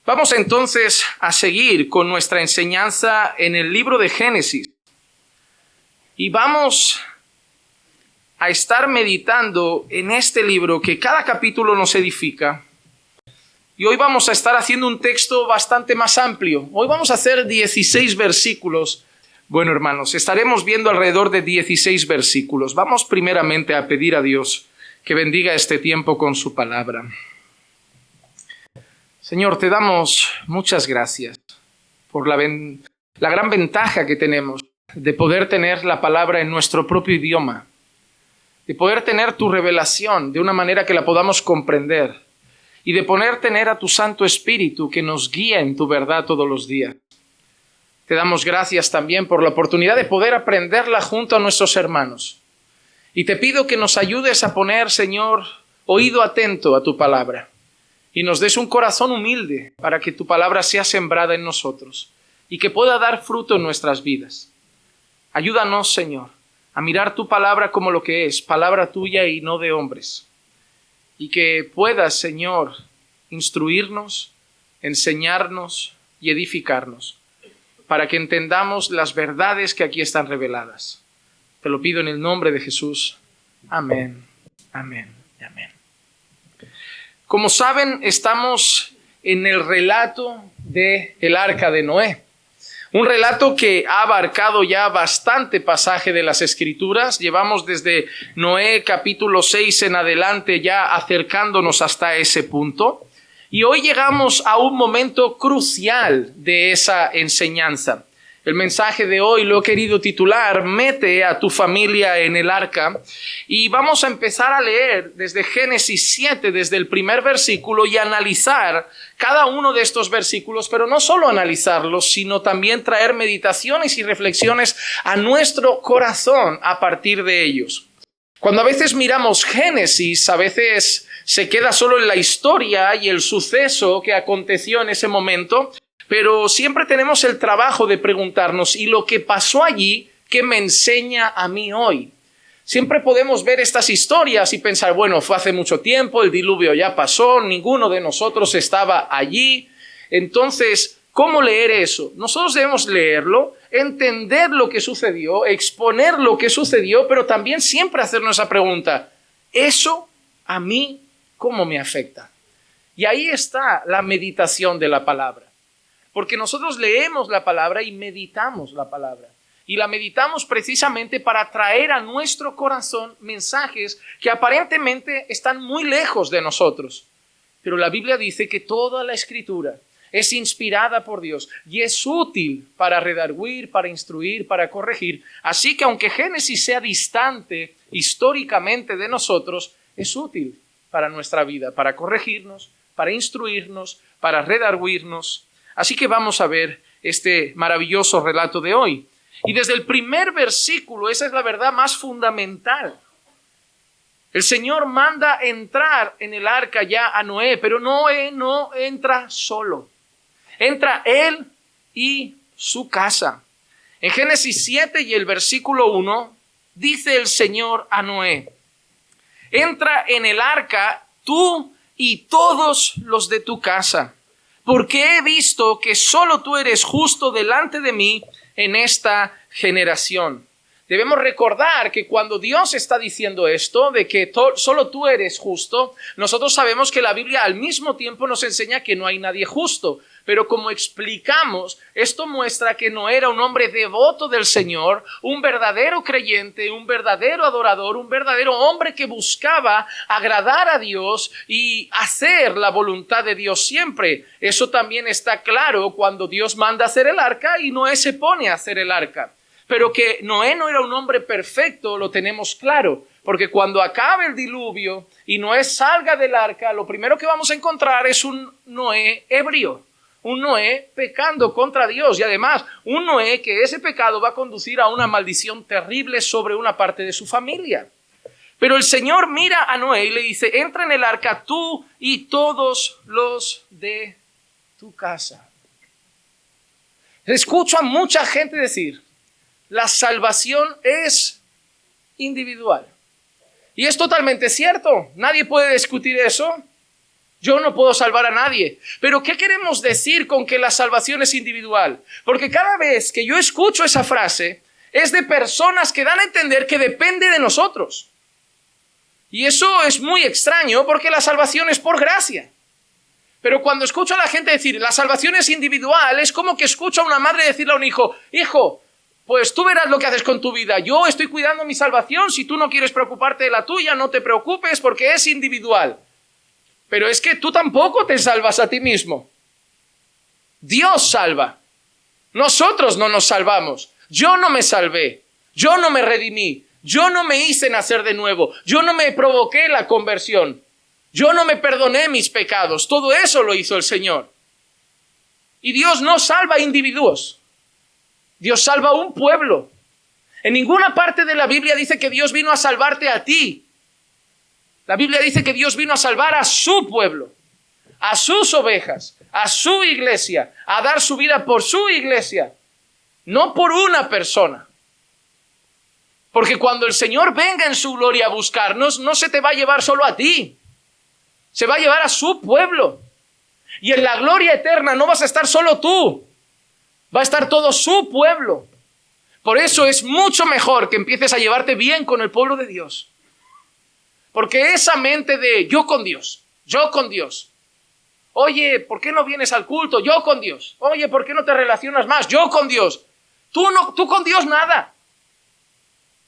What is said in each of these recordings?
Vamos entonces a seguir con nuestra enseñanza en el libro de Génesis. Y vamos a estar meditando en este libro que cada capítulo nos edifica. Y hoy vamos a estar haciendo un texto bastante más amplio. Hoy vamos a hacer 16 versículos. Bueno, hermanos, estaremos viendo alrededor de 16 versículos. Vamos primeramente a pedir a Dios que bendiga este tiempo con su palabra. Señor, te damos muchas gracias por la gran ventaja que tenemos de poder tener la palabra en nuestro propio idioma, de poder tener tu revelación de una manera que la podamos comprender y de poder tener a tu Santo Espíritu que nos guía en tu verdad todos los días. Te damos gracias también por la oportunidad de poder aprenderla junto a nuestros hermanos. Y te pido que nos ayudes a poner, Señor, oído atento a tu palabra. Y nos des un corazón humilde para que tu palabra sea sembrada en nosotros y que pueda dar fruto en nuestras vidas. Ayúdanos, Señor, a mirar tu palabra como lo que es, palabra tuya y no de hombres. Y que puedas, Señor, instruirnos, enseñarnos y edificarnos para que entendamos las verdades que aquí están reveladas. Te lo pido en el nombre de Jesús. Amén, amén y amén. Como saben, estamos en el relato del Arca de Noé. Un relato que ha abarcado ya bastante pasaje de las Escrituras. Llevamos desde Noé capítulo 6 en adelante ya acercándonos hasta ese punto. Y hoy llegamos a un momento crucial de esa enseñanza. El mensaje de hoy lo he querido titular, Mete a tu familia en el arca. Y vamos a empezar a leer desde Génesis 7, desde el primer versículo, y analizar cada uno de estos versículos, pero no solo analizarlos, sino también traer meditaciones y reflexiones a nuestro corazón a partir de ellos. Cuando a veces miramos Génesis, a veces se queda solo en la historia y el suceso que aconteció en ese momento, pero siempre tenemos el trabajo de preguntarnos, ¿y lo que pasó allí, qué me enseña a mí hoy? Siempre podemos ver estas historias y pensar, bueno, fue hace mucho tiempo, el diluvio ya pasó, ninguno de nosotros estaba allí. Entonces, ¿cómo leer eso? Nosotros debemos leerlo, entender lo que sucedió, exponer lo que sucedió, pero también siempre hacernos esa pregunta, ¿eso a mí cómo me afecta? Y ahí está la meditación de la palabra. Porque nosotros leemos la palabra y meditamos la palabra. Y la meditamos precisamente para traer a nuestro corazón mensajes que aparentemente están muy lejos de nosotros. Pero la Biblia dice que toda la Escritura es inspirada por Dios y es útil para redarguir, para instruir, para corregir. Así que aunque Génesis sea distante históricamente de nosotros, es útil para nuestra vida, para corregirnos, para instruirnos, para redarguirnos. Así que vamos a ver este maravilloso relato de hoy. Y desde el primer versículo, esa es la verdad más fundamental. El Señor manda entrar en el arca ya a Noé, pero Noé no entra solo. Entra él y su casa. En Génesis 7 y el versículo 1, dice el Señor a Noé, entra en el arca tú y todos los de tu casa, porque he visto que solo tú eres justo delante de mí en esta generación. Debemos recordar que cuando Dios está diciendo esto, de que solo tú eres justo, nosotros sabemos que la Biblia al mismo tiempo nos enseña que no hay nadie justo. Pero como explicamos, esto muestra que no era un hombre devoto del Señor, un verdadero creyente, un verdadero adorador, un verdadero hombre que buscaba agradar a Dios y hacer la voluntad de Dios siempre. Eso también está claro cuando Dios manda hacer el arca y Noé se pone a hacer el arca. Pero que Noé no era un hombre perfecto, lo tenemos claro, porque cuando acabe el diluvio y Noé salga del arca, lo primero que vamos a encontrar es un Noé ebrio. Un Noé pecando contra Dios y además un Noé que ese pecado va a conducir a una maldición terrible sobre una parte de su familia. Pero el Señor mira a Noé y le dice, entra en el arca tú y todos los de tu casa. Escucho a mucha gente decir, la salvación es individual. Y es totalmente cierto, nadie puede discutir eso. Yo no puedo salvar a nadie. Pero ¿qué queremos decir con que la salvación es individual? Porque cada vez que yo escucho esa frase, es de personas que dan a entender que depende de nosotros. Y eso es muy extraño porque la salvación es por gracia. Pero cuando escucho a la gente decir la salvación es individual, es como que escucho a una madre decirle a un hijo, hijo, pues tú verás lo que haces con tu vida. Yo estoy cuidando mi salvación. Si tú no quieres preocuparte de la tuya, no te preocupes porque es individual. Pero es que tú tampoco te salvas a ti mismo. Dios salva. Nosotros no nos salvamos. Yo no me salvé. Yo no me redimí. Yo no me hice nacer de nuevo. Yo no me provoqué la conversión. Yo no me perdoné mis pecados. Todo eso lo hizo el Señor. Y Dios no salva individuos. Dios salva a un pueblo. En ninguna parte de la Biblia dice que Dios vino a salvarte a ti. La Biblia dice que Dios vino a salvar a su pueblo, a sus ovejas, a su iglesia, a dar su vida por su iglesia, no por una persona. Porque cuando el Señor venga en su gloria a buscarnos, no se te va a llevar solo a ti, se va a llevar a su pueblo. Y en la gloria eterna no vas a estar solo tú, va a estar todo su pueblo. Por eso es mucho mejor que empieces a llevarte bien con el pueblo de Dios. Porque esa mente de yo con Dios. Oye, ¿por qué no vienes al culto? Yo con Dios. Oye, ¿por qué no te relacionas más? Yo con Dios. Tú con Dios nada.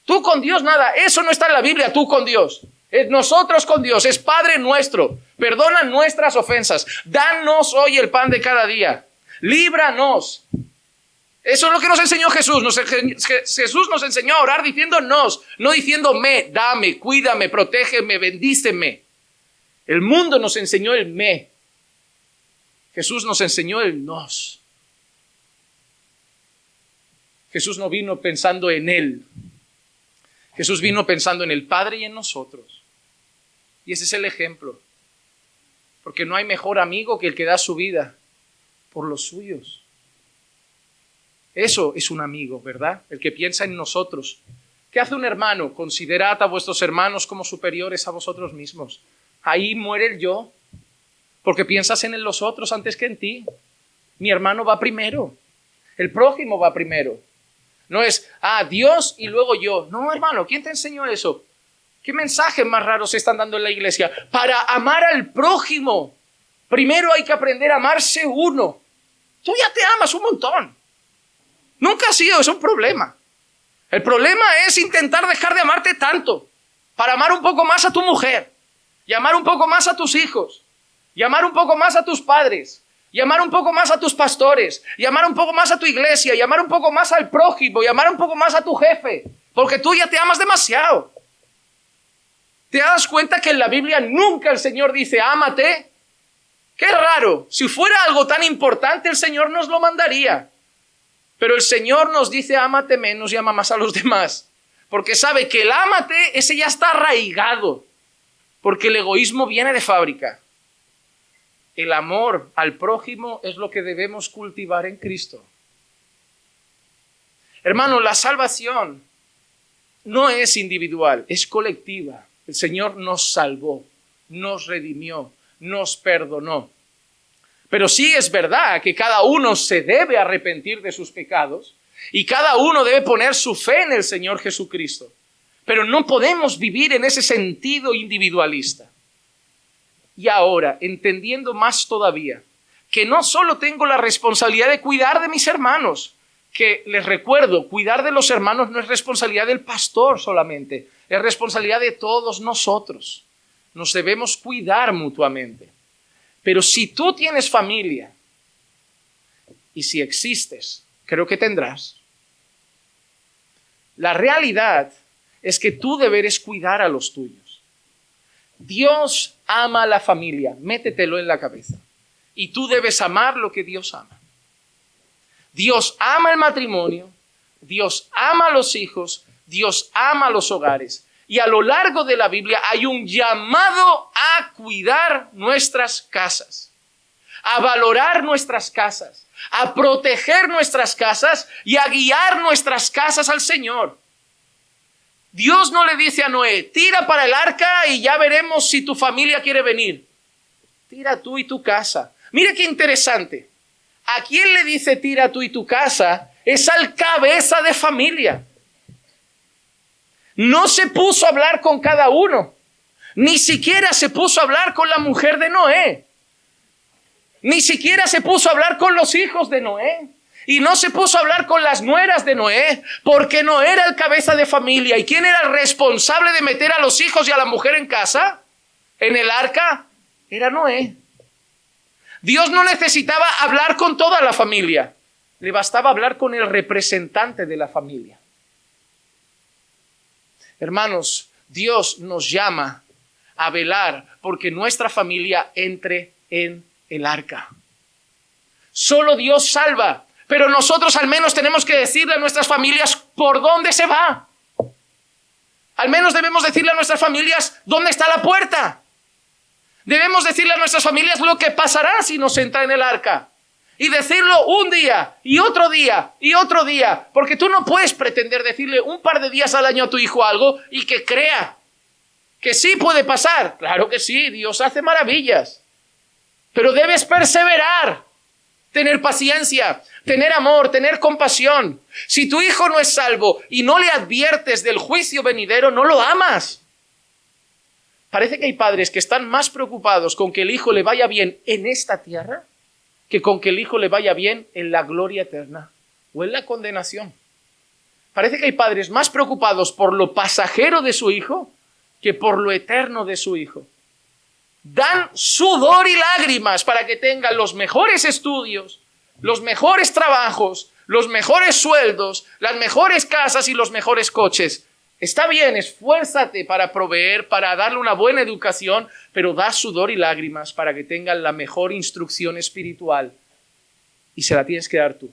Tú con Dios nada. Eso no está en la Biblia, tú con Dios. Es nosotros con Dios, es Padre nuestro. Perdona nuestras ofensas. Danos hoy el pan de cada día. Líbranos. Eso es lo que nos enseñó Jesús. Jesús nos enseñó a orar diciendo nos, no diciendo me, dame, cuídame, protégeme, bendíceme. El mundo nos enseñó el me. Jesús nos enseñó el nos. Jesús no vino pensando en él. Jesús vino pensando en el Padre y en nosotros. Y ese es el ejemplo. Porque no hay mejor amigo que el que da su vida por los suyos. Eso es un amigo, ¿verdad? El que piensa en nosotros. ¿Qué hace un hermano? Considerad a vuestros hermanos como superiores a vosotros mismos. Ahí muere el yo, porque piensas en los otros antes que en ti. Mi hermano va primero. El prójimo va primero. No es, Dios y luego yo. No, hermano, ¿quién te enseñó eso? ¿Qué mensajes más raros se están dando en la iglesia? Para amar al prójimo, primero hay que aprender a amarse uno. Tú ya te amas un montón. Nunca ha sido eso un problema. El problema es intentar dejar de amarte tanto para amar un poco más a tu mujer, y amar un poco más a tus hijos, y amar un poco más a tus padres, y amar un poco más a tus pastores, y amar un poco más a tu iglesia, y amar un poco más al prójimo, y amar un poco más a tu jefe, porque tú ya te amas demasiado. ¿Te das cuenta que en la Biblia nunca el Señor dice ámate? Qué raro, si fuera algo tan importante el Señor nos lo mandaría. Pero el Señor nos dice ámate menos y ama más a los demás. Porque sabe que el ámate, ese ya está arraigado. Porque el egoísmo viene de fábrica. El amor al prójimo es lo que debemos cultivar en Cristo. Hermano, la salvación no es individual, es colectiva. El Señor nos salvó, nos redimió, nos perdonó. Pero sí es verdad que cada uno se debe arrepentir de sus pecados y cada uno debe poner su fe en el Señor Jesucristo. Pero no podemos vivir en ese sentido individualista. Y ahora, entendiendo más todavía, que no solo tengo la responsabilidad de cuidar de mis hermanos, que les recuerdo, cuidar de los hermanos no es responsabilidad del pastor solamente, es responsabilidad de todos nosotros. Nos debemos cuidar mutuamente. Pero si tú tienes familia, y si existes, creo que tendrás, la realidad es que tú deberes cuidar a los tuyos. Dios ama a la familia, métetelo en la cabeza. Y tú debes amar lo que Dios ama. Dios ama el matrimonio, Dios ama a los hijos, Dios ama a los hogares. Y a lo largo de la Biblia hay un llamado a cuidar nuestras casas, a valorar nuestras casas, a proteger nuestras casas y a guiar nuestras casas al Señor. Dios no le dice a Noé, tira para el arca y ya veremos si tu familia quiere venir. tira tú y tu casa. Mire qué interesante. ¿A quién le dice tira tú y tu casa? Es al cabeza de familia. No se puso a hablar con cada uno. Ni siquiera se puso a hablar con la mujer de Noé. Ni siquiera se puso a hablar con los hijos de Noé. Y no se puso a hablar con las nueras de Noé, porque no era el cabeza de familia. ¿Y quién era el responsable de meter a los hijos y a la mujer en casa? En el arca, era Noé. Dios no necesitaba hablar con toda la familia. Le bastaba hablar con el representante de la familia. Hermanos, Dios nos llama a velar porque nuestra familia entre en el arca. Solo Dios salva, pero nosotros al menos tenemos que decirle a nuestras familias por dónde se va. Al menos debemos decirle a nuestras familias dónde está la puerta. Debemos decirle a nuestras familias lo que pasará si nos entra en el arca. Y decirlo un día y otro día y otro día. Porque tú no puedes pretender decirle un par de días al año a tu hijo algo y que crea que sí puede pasar. Claro que sí, Dios hace maravillas. Pero debes perseverar, tener paciencia, tener amor, tener compasión. Si tu hijo no es salvo y no le adviertes del juicio venidero, no lo amas. Parece que hay padres que están más preocupados con que el hijo le vaya bien en esta tierra que con que el hijo le vaya bien en la gloria eterna o en la condenación. Parece que hay padres más preocupados por lo pasajero de su hijo que por lo eterno de su hijo. Dan sudor y lágrimas para que tengan los mejores estudios, los mejores trabajos, los mejores sueldos, las mejores casas y los mejores coches. Está bien, esfuérzate para proveer, para darle una buena educación, pero da sudor y lágrimas para que tengan la mejor instrucción espiritual. Y se la tienes que dar tú.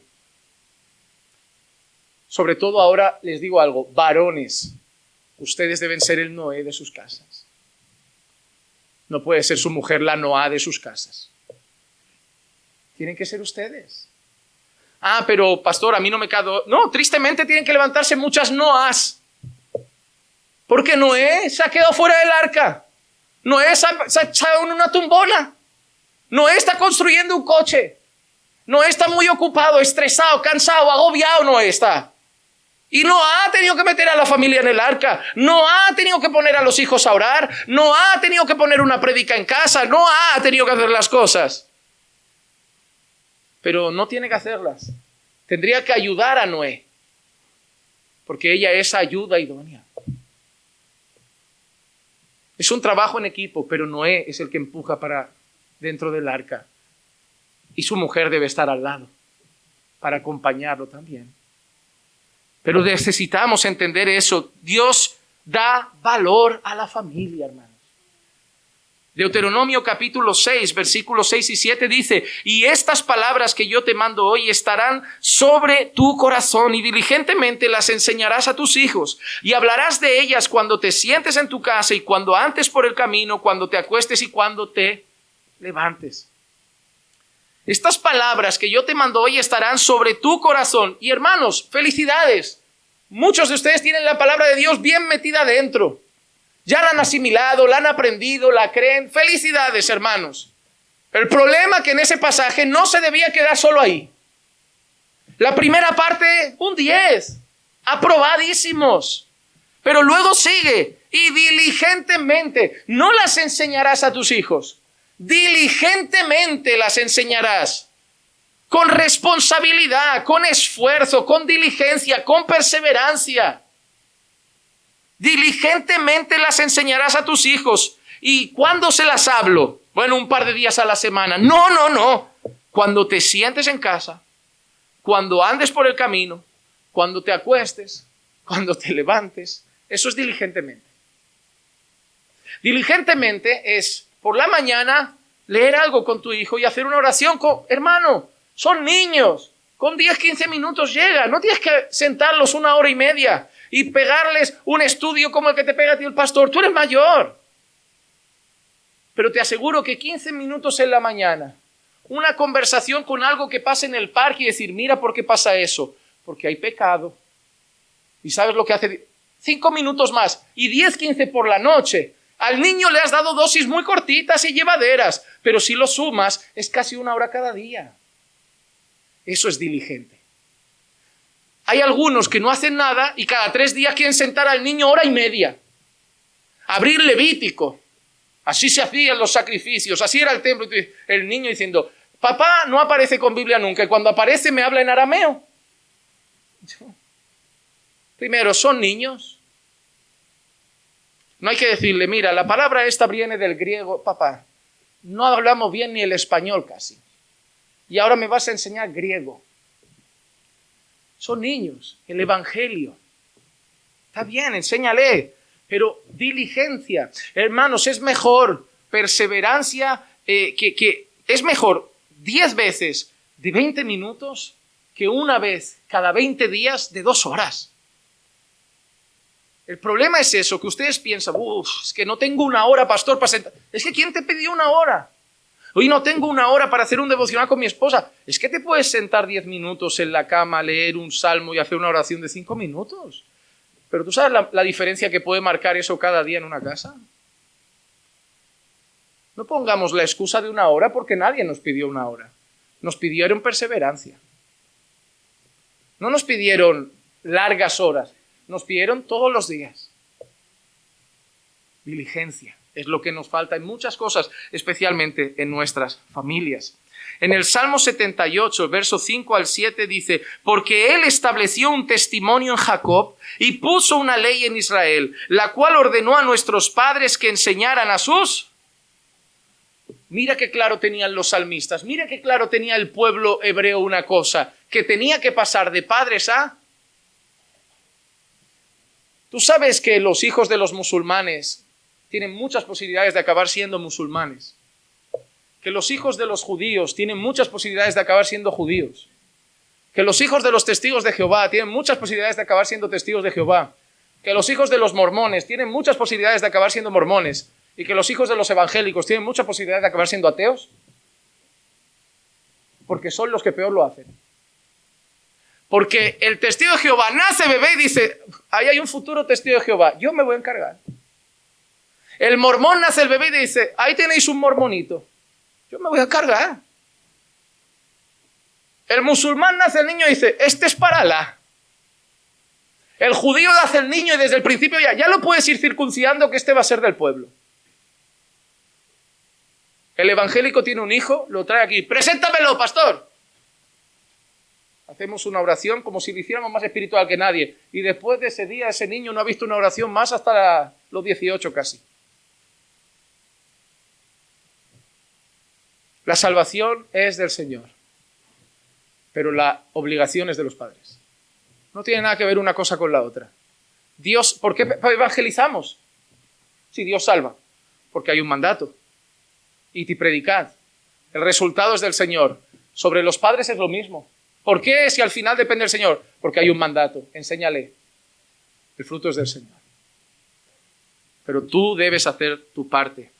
Sobre todo ahora les digo algo, varones, ustedes deben ser el Noé de sus casas. No puede ser su mujer la Noá de sus casas. Tienen que ser ustedes. Ah, pero pastor, a mí no me quedo. No, tristemente tienen que levantarse muchas Noás. Porque Noé se ha quedado fuera del arca. Noé se ha echado en una tumbola. Noé está construyendo un coche. Noé está muy ocupado, estresado, cansado, agobiado. Noé está. Y no ha tenido que meter a la familia en el arca. No ha tenido que poner a los hijos a orar. No ha tenido que poner una prédica en casa. No ha tenido que hacer las cosas. Pero no tiene que hacerlas. Tendría que ayudar a Noé. Porque ella es ayuda idónea. Es un trabajo en equipo, pero Noé es el que empuja para dentro del arca. Y su mujer debe estar al lado para acompañarlo también. Pero necesitamos entender eso. Dios da valor a la familia, hermanos. Deuteronomio capítulo 6, versículos 6 y 7 dice: y estas palabras que yo te mando hoy estarán sobre tu corazón y diligentemente las enseñarás a tus hijos y hablarás de ellas cuando te sientes en tu casa y cuando andes por el camino, cuando te acuestes y cuando te levantes. Estas palabras que yo te mando hoy estarán sobre tu corazón. Y hermanos, felicidades. Muchos de ustedes tienen la palabra de Dios bien metida adentro. Ya la han asimilado, la han aprendido, la creen. Felicidades, hermanos. El problema es que en ese pasaje no se debía quedar solo ahí. La primera parte, un 10. Aprobadísimos. Pero luego sigue. Y diligentemente. No las enseñarás a tus hijos. Diligentemente las enseñarás. Con responsabilidad, con esfuerzo, con diligencia, con perseverancia. Diligentemente las enseñarás a tus hijos. ¿Y cuándo se las hablo? Bueno, un par de días a la semana. No. Cuando te sientes en casa, cuando andes por el camino, cuando te acuestes, cuando te levantes. Eso es diligentemente. Diligentemente es por la mañana leer algo con tu hijo y hacer una oración con... Hermano, son niños. Con 10, 15 minutos llega. No tienes que sentarlos 1 hora y media y pegarles un estudio como el que te pega a ti el pastor. Tú eres mayor. Pero te aseguro que 15 minutos en la mañana, una conversación con algo que pasa en el parque y decir, mira por qué pasa eso. Porque hay pecado. ¿Y sabes lo que hace? 5 minutos más y 10, 15 por la noche. Al niño le has dado dosis muy cortitas y llevaderas, pero si lo sumas, es casi 1 hora cada día. Eso es diligente. Hay algunos que no hacen nada y cada 3 días quieren sentar al niño 1 hora y media. Abrir Levítico. Así se hacían los sacrificios, así era el templo. El niño diciendo, papá no aparece con Biblia nunca y cuando aparece me habla en arameo. Primero, son niños. No hay que decirle, mira, la palabra esta viene del griego. Papá, no hablamos bien ni el español casi. Y ahora me vas a enseñar griego. Son niños, el evangelio. Está bien, enséñale, pero diligencia. Hermanos, es mejor perseverancia, es mejor 10 veces de 20 minutos que una vez cada 20 días de 2 horas. El problema es eso, que ustedes piensan, es que no tengo 1 hora, pastor, para sentar. Es que ¿quién te pidió 1 hora? Hoy no tengo 1 hora para hacer un devocional con mi esposa. Es que te puedes sentar 10 minutos en la cama, leer un salmo y hacer una oración de 5 minutos. Pero ¿tú sabes la diferencia que puede marcar eso cada día en una casa? No pongamos la excusa de 1 hora porque nadie nos pidió 1 hora. Nos pidieron perseverancia. No nos pidieron largas horas. Nos pidieron todos los días. Diligencia es lo que nos falta en muchas cosas, especialmente en nuestras familias. En el Salmo 78, verso 5 al 7 dice, porque Él estableció un testimonio en Jacob y puso una ley en Israel, la cual ordenó a nuestros padres que enseñaran a sus... Mira qué claro tenían los salmistas, mira qué claro tenía el pueblo hebreo una cosa, que tenía que pasar de padres a... Tú sabes que los hijos de los musulmanes tienen muchas posibilidades de acabar siendo musulmanes. Que los hijos de los judíos tienen muchas posibilidades de acabar siendo judíos. Que los hijos de los testigos de Jehová tienen muchas posibilidades de acabar siendo testigos de Jehová. Que los hijos de los mormones tienen muchas posibilidades de acabar siendo mormones. Y que los hijos de los evangélicos tienen muchas posibilidades de acabar siendo ateos. Porque son los que peor lo hacen. Porque el testigo de Jehová nace bebé y dice, ahí hay un futuro testigo de Jehová, yo me voy a encargar. El mormón nace el bebé y dice, ahí tenéis un mormonito, yo me voy a encargar. El musulmán nace el niño y dice, este es para Alá. El judío nace el niño y desde el principio ya lo puedes ir circuncidando que este va a ser del pueblo. El evangélico tiene un hijo, lo trae aquí, preséntamelo, pastor. Hacemos una oración como si lo hiciéramos más espiritual que nadie. Y después de ese día, ese niño no ha visto una oración más hasta los 18 casi. La salvación es del Señor, pero la obligación es de los padres. No tiene nada que ver una cosa con la otra. Dios, ¿por qué evangelizamos? Si Dios salva, porque hay un mandato. Id y predicad. El resultado es del Señor. Sobre los padres es lo mismo. ¿Por qué si al final depende del Señor? Porque hay un mandato. Enséñale. El fruto es del Señor. Pero tú debes hacer tu parte.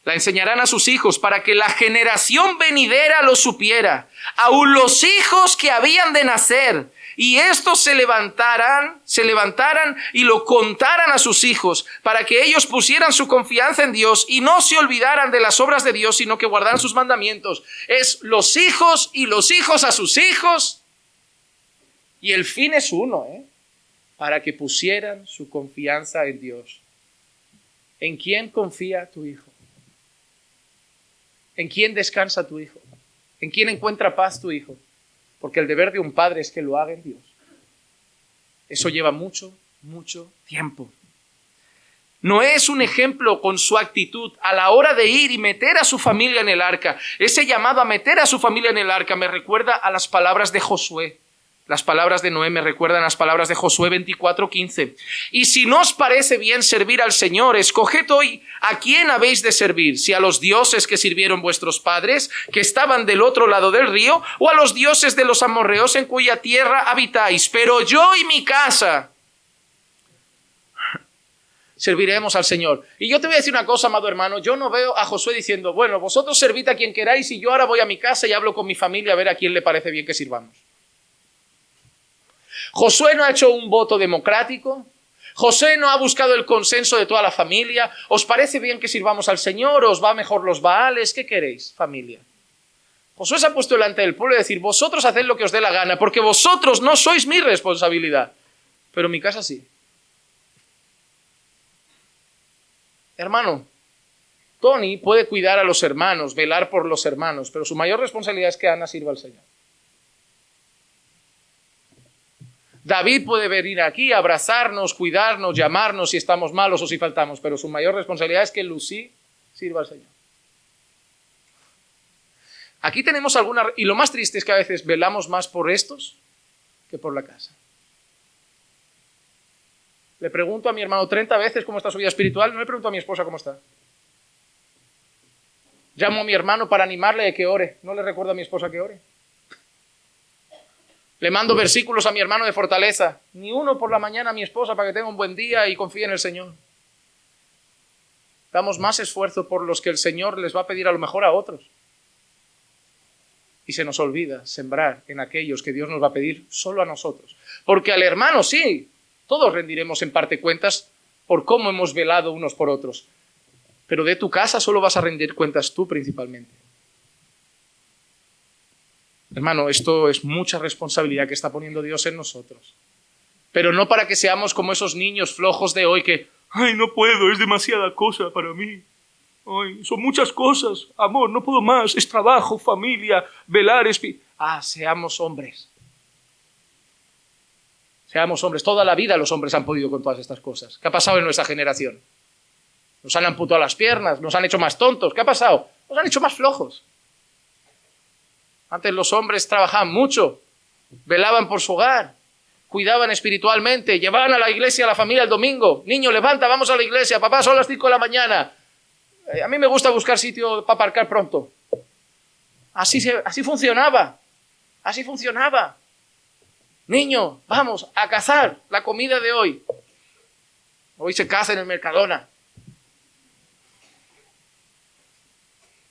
La enseñarán a sus hijos para que la generación venidera lo supiera. Aun los hijos que habían de nacer. Y estos se levantaran y lo contaran a sus hijos, para que ellos pusieran su confianza en Dios y no se olvidaran de las obras de Dios, sino que guardaran sus mandamientos. Es los hijos y los hijos a sus hijos. Y el fin es uno, para que pusieran su confianza en Dios. ¿En quién confía tu hijo? ¿En quién descansa tu hijo? ¿En quién encuentra paz tu hijo? Porque el deber de un padre es que lo haga en Dios. Eso lleva mucho, mucho tiempo. Noé es un ejemplo con su actitud a la hora de ir y meter a su familia en el arca. Ese llamado a meter a su familia en el arca me recuerda a las palabras de Josué. Las palabras de Noé me recuerdan las palabras de Josué 24:15. Y si no os parece bien servir al Señor, escoged hoy a quién habéis de servir, si a los dioses que sirvieron vuestros padres, que estaban del otro lado del río, o a los dioses de los amorreos en cuya tierra habitáis. Pero yo y mi casa serviremos al Señor. Y yo te voy a decir una cosa, amado hermano, yo no veo a Josué diciendo, bueno, vosotros servid a quien queráis y yo ahora voy a mi casa y hablo con mi familia a ver a quién le parece bien que sirvamos. Josué no ha hecho un voto democrático. José no ha buscado el consenso de toda la familia. ¿Os parece bien que sirvamos al Señor? ¿Os va mejor los Baales? ¿Qué queréis, familia? Josué se ha puesto delante del pueblo y decir, vosotros haced lo que os dé la gana, porque vosotros no sois mi responsabilidad, pero mi casa sí. Hermano, Tony puede cuidar a los hermanos, velar por los hermanos, pero su mayor responsabilidad es que Ana sirva al Señor. David puede venir aquí, abrazarnos, cuidarnos, llamarnos si estamos malos o si faltamos, pero su mayor responsabilidad es que Lucy sirva al Señor. Aquí tenemos alguna... Y lo más triste es que a veces velamos más por estos que por la casa. Le pregunto a mi hermano 30 veces cómo está su vida espiritual, no le pregunto a mi esposa cómo está. Llamo a mi hermano para animarle a que ore, no le recuerdo a mi esposa que ore. Le mando versículos a mi hermano de fortaleza, ni uno por la mañana a mi esposa para que tenga un buen día y confíe en el Señor. Damos más esfuerzo por los que el Señor les va a pedir a lo mejor a otros. Y se nos olvida sembrar en aquellos que Dios nos va a pedir solo a nosotros. Porque al hermano sí, todos rendiremos en parte cuentas por cómo hemos velado unos por otros. Pero de tu casa solo vas a rendir cuentas tú principalmente. Hermano, esto es mucha responsabilidad que está poniendo Dios en nosotros. Pero no para que seamos como esos niños flojos de hoy que, ay, no puedo, es demasiada cosa para mí. Ay, son muchas cosas, amor, no puedo más, es trabajo, familia, velar, seamos hombres. Seamos hombres. Toda la vida los hombres han podido con todas estas cosas. ¿Qué ha pasado en nuestra generación? Nos han amputado las piernas, nos han hecho más tontos. ¿Qué ha pasado? Nos han hecho más flojos. Antes los hombres trabajaban mucho, velaban por su hogar, cuidaban espiritualmente, llevaban a la iglesia a la familia el domingo. Niño, levanta, vamos a la iglesia. Papá, son las 5 de la mañana. A mí me gusta buscar sitio para aparcar pronto. Así funcionaba. Así funcionaba. Niño, vamos a cazar la comida de hoy. Hoy se caza en el Mercadona.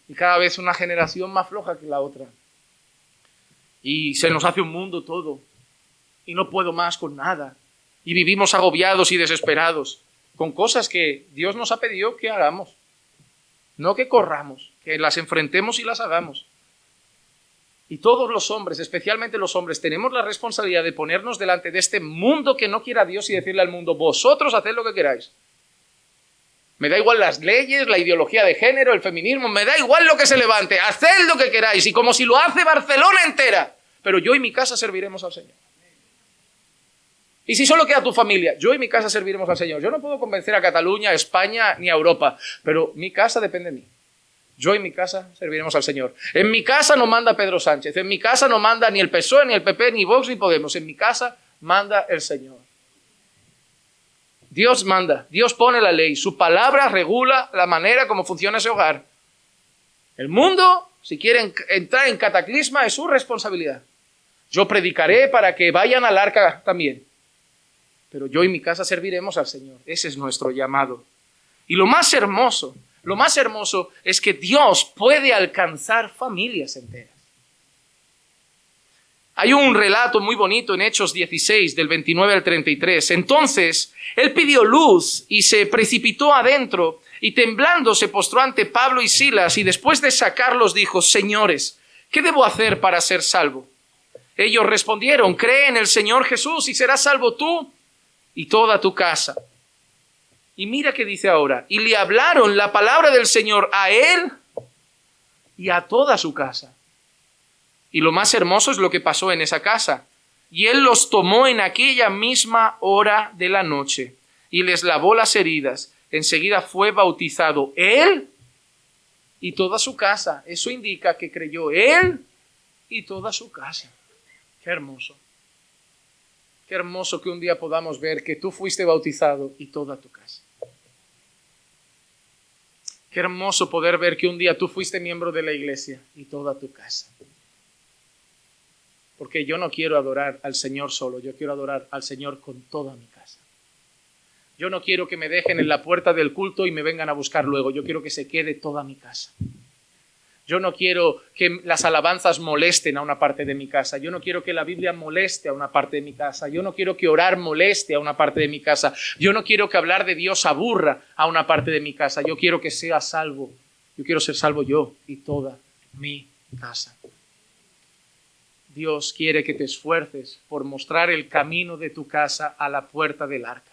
Y cada vez una generación más floja que la otra. Y se nos hace un mundo todo. Y no puedo más con nada. Y vivimos agobiados y desesperados con cosas que Dios nos ha pedido que hagamos. No que corramos, que las enfrentemos y las hagamos. Y todos los hombres, especialmente los hombres, tenemos la responsabilidad de ponernos delante de este mundo que no quiera a Dios y decirle al mundo, vosotros haced lo que queráis. Me da igual las leyes, la ideología de género, el feminismo, me da igual lo que se levante, haced lo que queráis. Y como si lo hace Barcelona entera. Pero yo y mi casa serviremos al Señor. Y si solo queda tu familia, yo y mi casa serviremos al Señor. Yo no puedo convencer a Cataluña, a España ni a Europa, pero mi casa depende de mí. Yo y mi casa serviremos al Señor. En mi casa no manda Pedro Sánchez, en mi casa no manda ni el PSOE, ni el PP, ni Vox, ni Podemos. En mi casa manda el Señor. Dios manda, Dios pone la ley, su palabra regula la manera como funciona ese hogar. El mundo, si quieren entrar en cataclisma, es su responsabilidad. Yo predicaré para que vayan al arca también. Pero yo y mi casa serviremos al Señor. Ese es nuestro llamado. Y lo más hermoso es que Dios puede alcanzar familias enteras. Hay un relato muy bonito en Hechos 16, del 29 al 33. Entonces, él pidió luz y se precipitó adentro y temblando se postró ante Pablo y Silas y después de sacarlos dijo, señores, ¿qué debo hacer para ser salvo? Ellos respondieron, cree en el Señor Jesús y serás salvo tú y toda tu casa. Y mira qué dice ahora, y le hablaron la palabra del Señor a él y a toda su casa. Y lo más hermoso es lo que pasó en esa casa. Y él los tomó en aquella misma hora de la noche y les lavó las heridas. Enseguida fue bautizado él y toda su casa. Eso indica que creyó él y toda su casa. Qué hermoso. Qué hermoso que un día podamos ver que tú fuiste bautizado y toda tu casa. Qué hermoso poder ver que un día tú fuiste miembro de la iglesia y toda tu casa. Porque yo no quiero adorar al Señor solo, yo quiero adorar al Señor con toda mi casa. Yo no quiero que me dejen en la puerta del culto y me vengan a buscar luego, yo quiero que se quede toda mi casa. Yo no quiero que las alabanzas molesten a una parte de mi casa. Yo no quiero que la Biblia moleste a una parte de mi casa. Yo no quiero que orar moleste a una parte de mi casa. Yo no quiero que hablar de Dios aburra a una parte de mi casa. Yo quiero que sea salvo. Yo quiero ser salvo yo y toda mi casa. Dios quiere que te esfuerces por mostrar el camino de tu casa a la puerta del arca.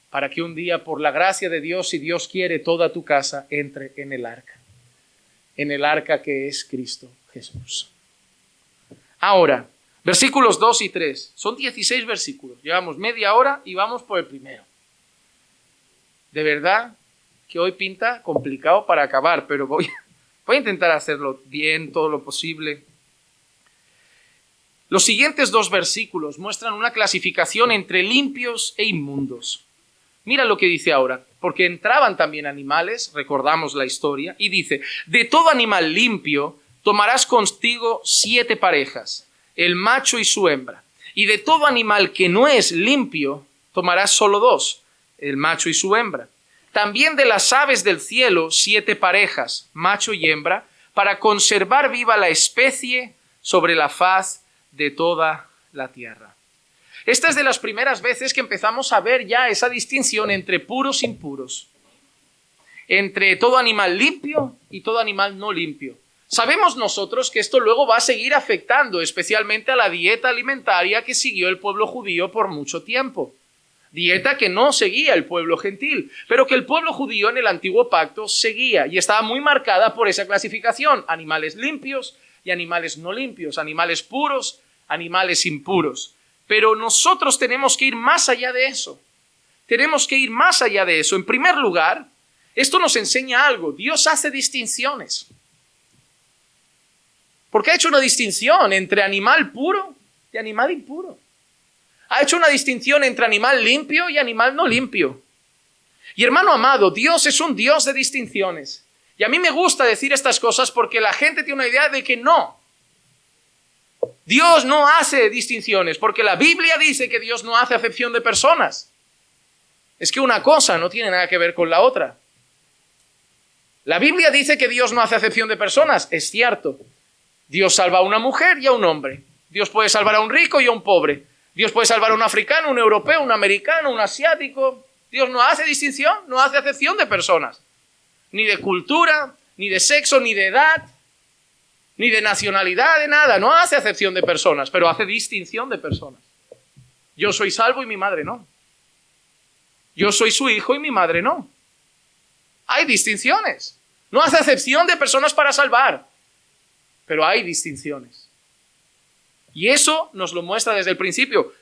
Para que un día, por la gracia de Dios, si Dios quiere, toda tu casa entre en el arca. En el arca que es Cristo Jesús. Ahora, versículos 2 y 3. Son 16 versículos. Llevamos media hora y vamos por el primero. De verdad que hoy pinta complicado para acabar, pero voy a intentar hacerlo bien, todo lo posible. Los siguientes 2 versículos muestran una clasificación entre limpios e inmundos. Mira lo que dice ahora, porque entraban también animales, recordamos la historia, y dice, de todo animal limpio tomarás contigo 7 parejas, el macho y su hembra, y de todo animal que no es limpio tomarás solo 2, el macho y su hembra. También de las aves del cielo 7 parejas, macho y hembra, para conservar viva la especie sobre la faz de toda la tierra. Esta es de las primeras veces que empezamos a ver ya esa distinción entre puros e impuros, entre todo animal limpio y todo animal no limpio. Sabemos nosotros que esto luego va a seguir afectando especialmente a la dieta alimentaria que siguió el pueblo judío por mucho tiempo. Dieta que no seguía el pueblo gentil, pero que el pueblo judío en el antiguo pacto seguía y estaba muy marcada por esa clasificación: animales limpios y animales no limpios, animales puros, animales impuros. Pero nosotros tenemos que ir más allá de eso. Tenemos que ir más allá de eso. En primer lugar, esto nos enseña algo. Dios hace distinciones. Porque ha hecho una distinción entre animal puro y animal impuro. Ha hecho una distinción entre animal limpio y animal no limpio. Y hermano amado, Dios es un Dios de distinciones. Y a mí me gusta decir estas cosas porque la gente tiene una idea de que no. Dios no hace distinciones, porque la Biblia dice que Dios no hace acepción de personas. Es que una cosa no tiene nada que ver con la otra. La Biblia dice que Dios no hace acepción de personas, es cierto. Dios salva a una mujer y a un hombre. Dios puede salvar a un rico y a un pobre. Dios puede salvar a un africano, un europeo, un americano, un asiático. Dios no hace distinción, no hace acepción de personas. Ni de cultura, ni de sexo, ni de edad, ni de nacionalidad, de nada. No hace acepción de personas, pero hace distinción de personas. Yo soy salvo y mi madre no. Yo soy su hijo y mi madre no. Hay distinciones. No hace acepción de personas para salvar, pero hay distinciones. Y eso nos lo muestra desde el principio.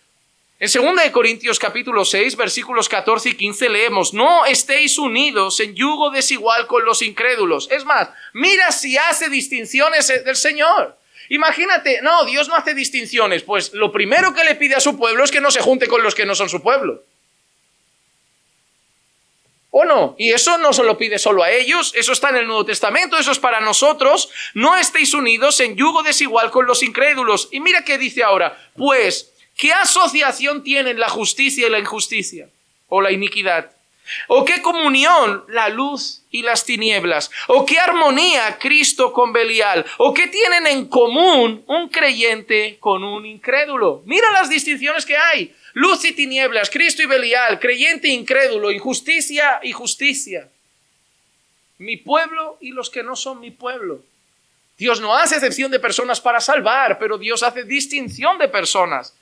En 2 Corintios capítulo 6, versículos 14 y 15 leemos: no estéis unidos en yugo desigual con los incrédulos. Es más, mira si hace distinciones del Señor. Imagínate, no, Dios no hace distinciones. Pues lo primero que le pide a su pueblo es que no se junte con los que no son su pueblo. ¿O no? Y eso no se lo pide solo a ellos, eso está en el Nuevo Testamento, eso es para nosotros. No estéis unidos en yugo desigual con los incrédulos. Y mira qué dice ahora: pues, ¿qué asociación tienen la justicia y la injusticia? ¿O la iniquidad? ¿O qué comunión la luz y las tinieblas? ¿O qué armonía Cristo con Belial? ¿O qué tienen en común un creyente con un incrédulo? Mira las distinciones que hay. Luz y tinieblas, Cristo y Belial, creyente e incrédulo, injusticia y justicia. Mi pueblo y los que no son mi pueblo. Dios no hace excepción de personas para salvar, pero Dios hace distinción de personas.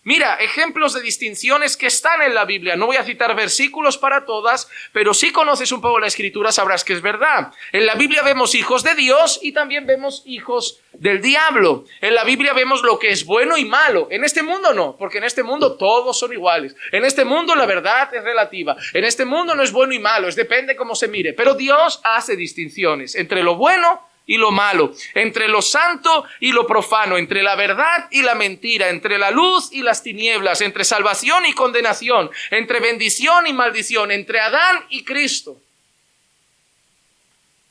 Mira, ejemplos de distinciones que están en la Biblia. No voy a citar versículos para todas, pero si conoces un poco la Escritura sabrás que es verdad. En la Biblia vemos hijos de Dios y también vemos hijos del diablo. En la Biblia vemos lo que es bueno y malo. En este mundo no, porque en este mundo todos son iguales. En este mundo la verdad es relativa. En este mundo no es bueno y malo, depende cómo se mire. Pero Dios hace distinciones entre lo bueno y lo malo, entre lo santo y lo profano, entre la verdad y la mentira, entre la luz y las tinieblas, entre salvación y condenación, entre bendición y maldición, entre Adán y Cristo.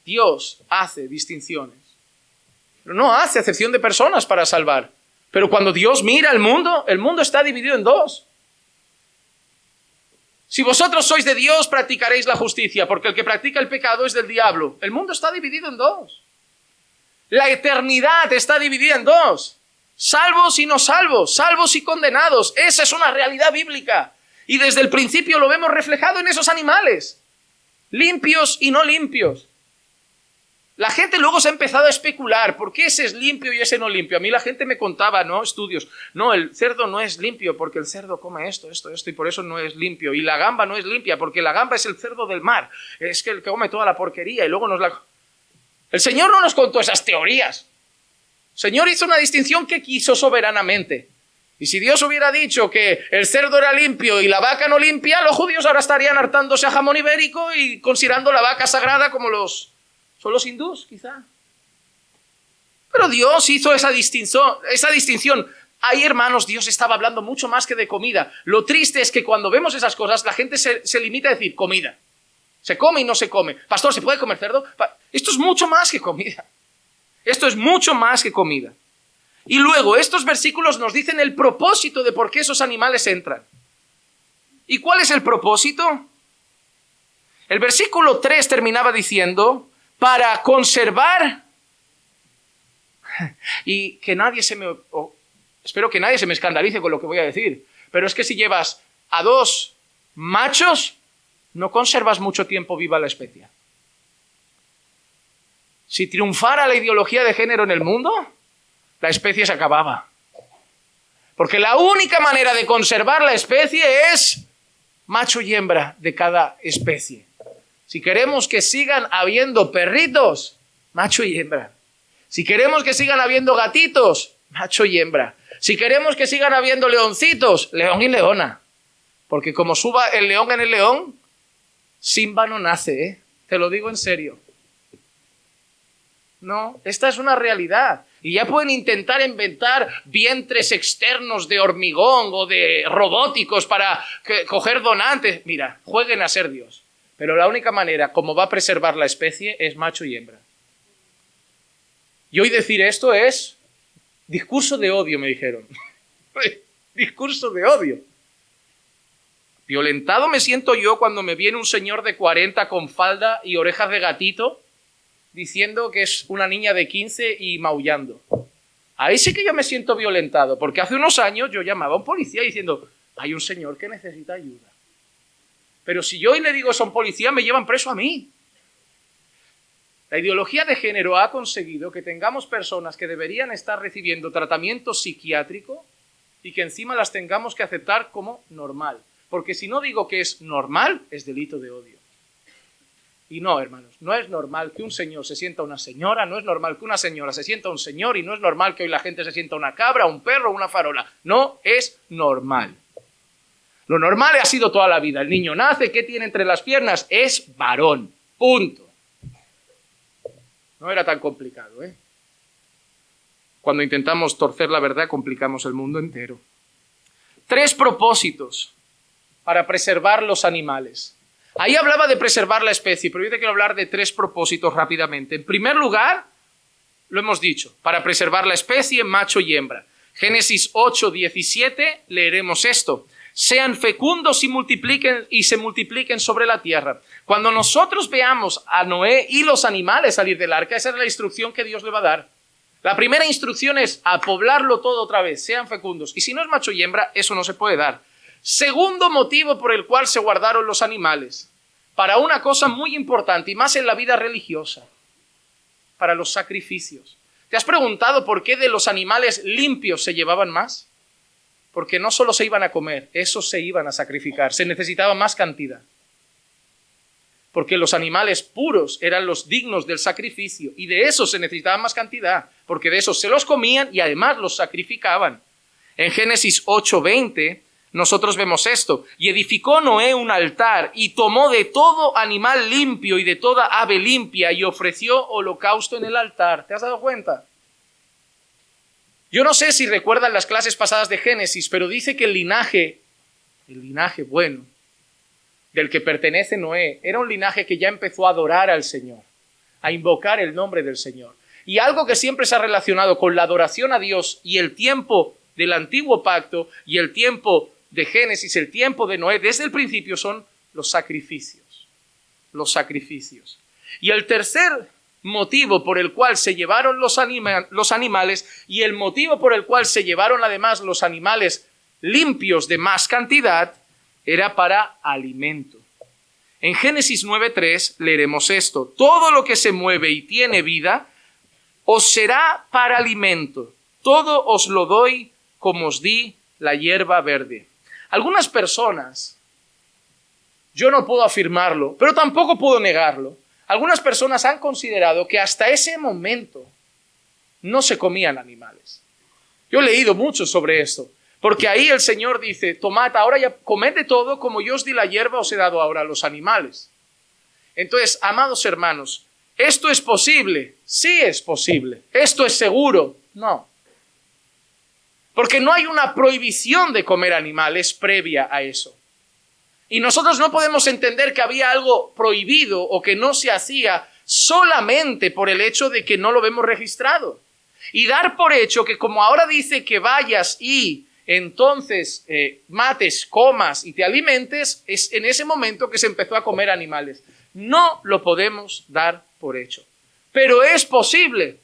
Dios hace distinciones, pero no hace acepción de personas para salvar. Pero cuando Dios mira el mundo está dividido en dos. Si vosotros sois de Dios, practicaréis la justicia, porque el que practica el pecado es del diablo. El mundo está dividido en dos. La eternidad está dividida en dos. Salvos y no salvos, salvos y condenados. Esa es una realidad bíblica. Y desde el principio lo vemos reflejado en esos animales. Limpios y no limpios. La gente luego se ha empezado a especular. ¿Por qué ese es limpio y ese no limpio? A mí la gente me contaba, ¿no? Estudios. No, el cerdo no es limpio porque el cerdo come esto y por eso no es limpio. Y la gamba no es limpia porque la gamba es el cerdo del mar. Es que el que come toda la porquería y luego nos la... El Señor no nos contó esas teorías. El Señor hizo una distinción que quiso soberanamente. Y si Dios hubiera dicho que el cerdo era limpio y la vaca no limpia, los judíos ahora estarían hartándose a jamón ibérico y considerando la vaca sagrada como son los hindús, quizá. Pero Dios hizo esa distinción. Ahí, hermanos, Dios estaba hablando mucho más que de comida. Lo triste es que cuando vemos esas cosas, la gente se limita a decir comida. Se come y no se come. Pastor, ¿se puede comer cerdo? Esto es mucho más que comida. Esto es mucho más que comida. Y luego, estos versículos nos dicen el propósito de por qué esos animales entran. ¿Y cuál es el propósito? El versículo 3 terminaba diciendo, para conservar, y que nadie espero que nadie se me escandalice con lo que voy a decir, pero es que si llevas a 2 machos, no conservas mucho tiempo viva la especie. Si triunfara la ideología de género en el mundo, la especie se acababa. Porque la única manera de conservar la especie es macho y hembra de cada especie. Si queremos que sigan habiendo perritos, macho y hembra. Si queremos que sigan habiendo gatitos, macho y hembra. Si queremos que sigan habiendo leoncitos, león y leona. Porque como suba el león en el león, Simba no nace, ¿eh? Te lo digo en serio. No, esta es una realidad. Y ya pueden intentar inventar vientres externos de hormigón o de robóticos para coger donantes. Mira, jueguen a ser Dios. Pero la única manera como va a preservar la especie es macho y hembra. Y hoy decir esto es discurso de odio, me dijeron. Discurso de odio. Violentado me siento yo cuando me viene un señor de 40 con falda y orejas de gatito diciendo que es una niña de 15 y maullando. Ahí sí que yo me siento violentado, porque hace unos años yo llamaba a un policía diciendo, hay un señor que necesita ayuda. Pero si yo hoy le digo son policía, me llevan preso a mí. La ideología de género ha conseguido que tengamos personas que deberían estar recibiendo tratamiento psiquiátrico y que encima las tengamos que aceptar como normal. Porque si no digo que es normal, es delito de odio. Y no, hermanos, no es normal que un señor se sienta una señora, no es normal que una señora se sienta un señor y no es normal que hoy la gente se sienta una cabra, un perro, una farola. No es normal. Lo normal ha sido toda la vida. El niño nace, ¿qué tiene entre las piernas? Es varón. Punto. No era tan complicado, ¿eh? Cuando intentamos torcer la verdad, complicamos el mundo entero. 3 propósitos para preservar los animales. Ahí hablaba de preservar la especie, pero yo te quiero hablar de 3 propósitos rápidamente. En primer lugar, lo hemos dicho, para preservar la especie, macho y hembra. Génesis 8:17, leeremos esto. Sean fecundos y se multipliquen sobre la tierra. Cuando nosotros veamos a Noé y los animales salir del arca, esa es la instrucción que Dios le va a dar. La primera instrucción es a poblarlo todo otra vez, sean fecundos. Y si no es macho y hembra, eso no se puede dar. Segundo motivo por el cual se guardaron los animales, para una cosa muy importante y más en la vida religiosa, para los sacrificios. ¿Te has preguntado por qué de los animales limpios se llevaban más? Porque no solo se iban a comer, esos se iban a sacrificar, se necesitaba más cantidad. Porque los animales puros eran los dignos del sacrificio y de esos se necesitaba más cantidad, porque de esos se los comían y además los sacrificaban. En Génesis 8:20 nosotros vemos esto. Y edificó Noé un altar y tomó de todo animal limpio y de toda ave limpia y ofreció holocausto en el altar. ¿Te has dado cuenta? Yo no sé si recuerdan las clases pasadas de Génesis, pero dice que el linaje bueno, del que pertenece Noé, era un linaje que ya empezó a adorar al Señor, a invocar el nombre del Señor. Y algo que siempre se ha relacionado con la adoración a Dios y el tiempo del antiguo pacto y el tiempo de Génesis, el tiempo de Noé, desde el principio son los sacrificios. Los sacrificios. Y el tercer motivo por el cual se llevaron los animales y el motivo por el cual se llevaron además los animales limpios de más cantidad era para alimento. En Génesis 9:3 leeremos esto: todo lo que se mueve y tiene vida os será para alimento, todo os lo doy como os di la hierba verde. Algunas personas, yo no puedo afirmarlo, pero tampoco puedo negarlo, algunas personas han considerado que hasta ese momento no se comían animales. Yo he leído mucho sobre esto, porque ahí el Señor dice: tomad, ahora ya comed de todo, como yo os di la hierba, os he dado ahora a los animales. Entonces, amados hermanos, ¿esto es posible? Sí es posible. ¿Esto es seguro? No. Porque no hay una prohibición de comer animales previa a eso. Y nosotros no podemos entender que había algo prohibido o que no se hacía solamente por el hecho de que no lo vemos registrado. Y dar por hecho que como ahora dice que vayas y entonces mates, comas y te alimentes, es en ese momento que se empezó a comer animales. No lo podemos dar por hecho. Pero es posible.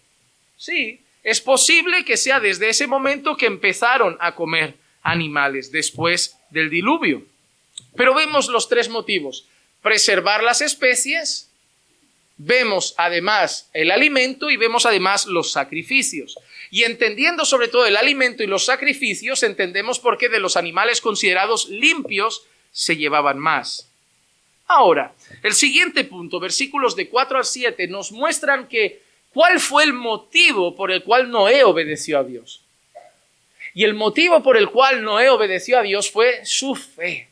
Sí, es posible que sea desde ese momento que empezaron a comer animales después del diluvio. Pero vemos los tres motivos: preservar las especies, vemos además el alimento y vemos además los sacrificios. Y entendiendo sobre todo el alimento y los sacrificios, entendemos por qué de los animales considerados limpios se llevaban más. Ahora, el siguiente punto, versículos de 4 al 7, nos muestran que cuál fue el motivo por el cual Noé obedeció a Dios. Y el motivo por el cual Noé obedeció a Dios fue su fe.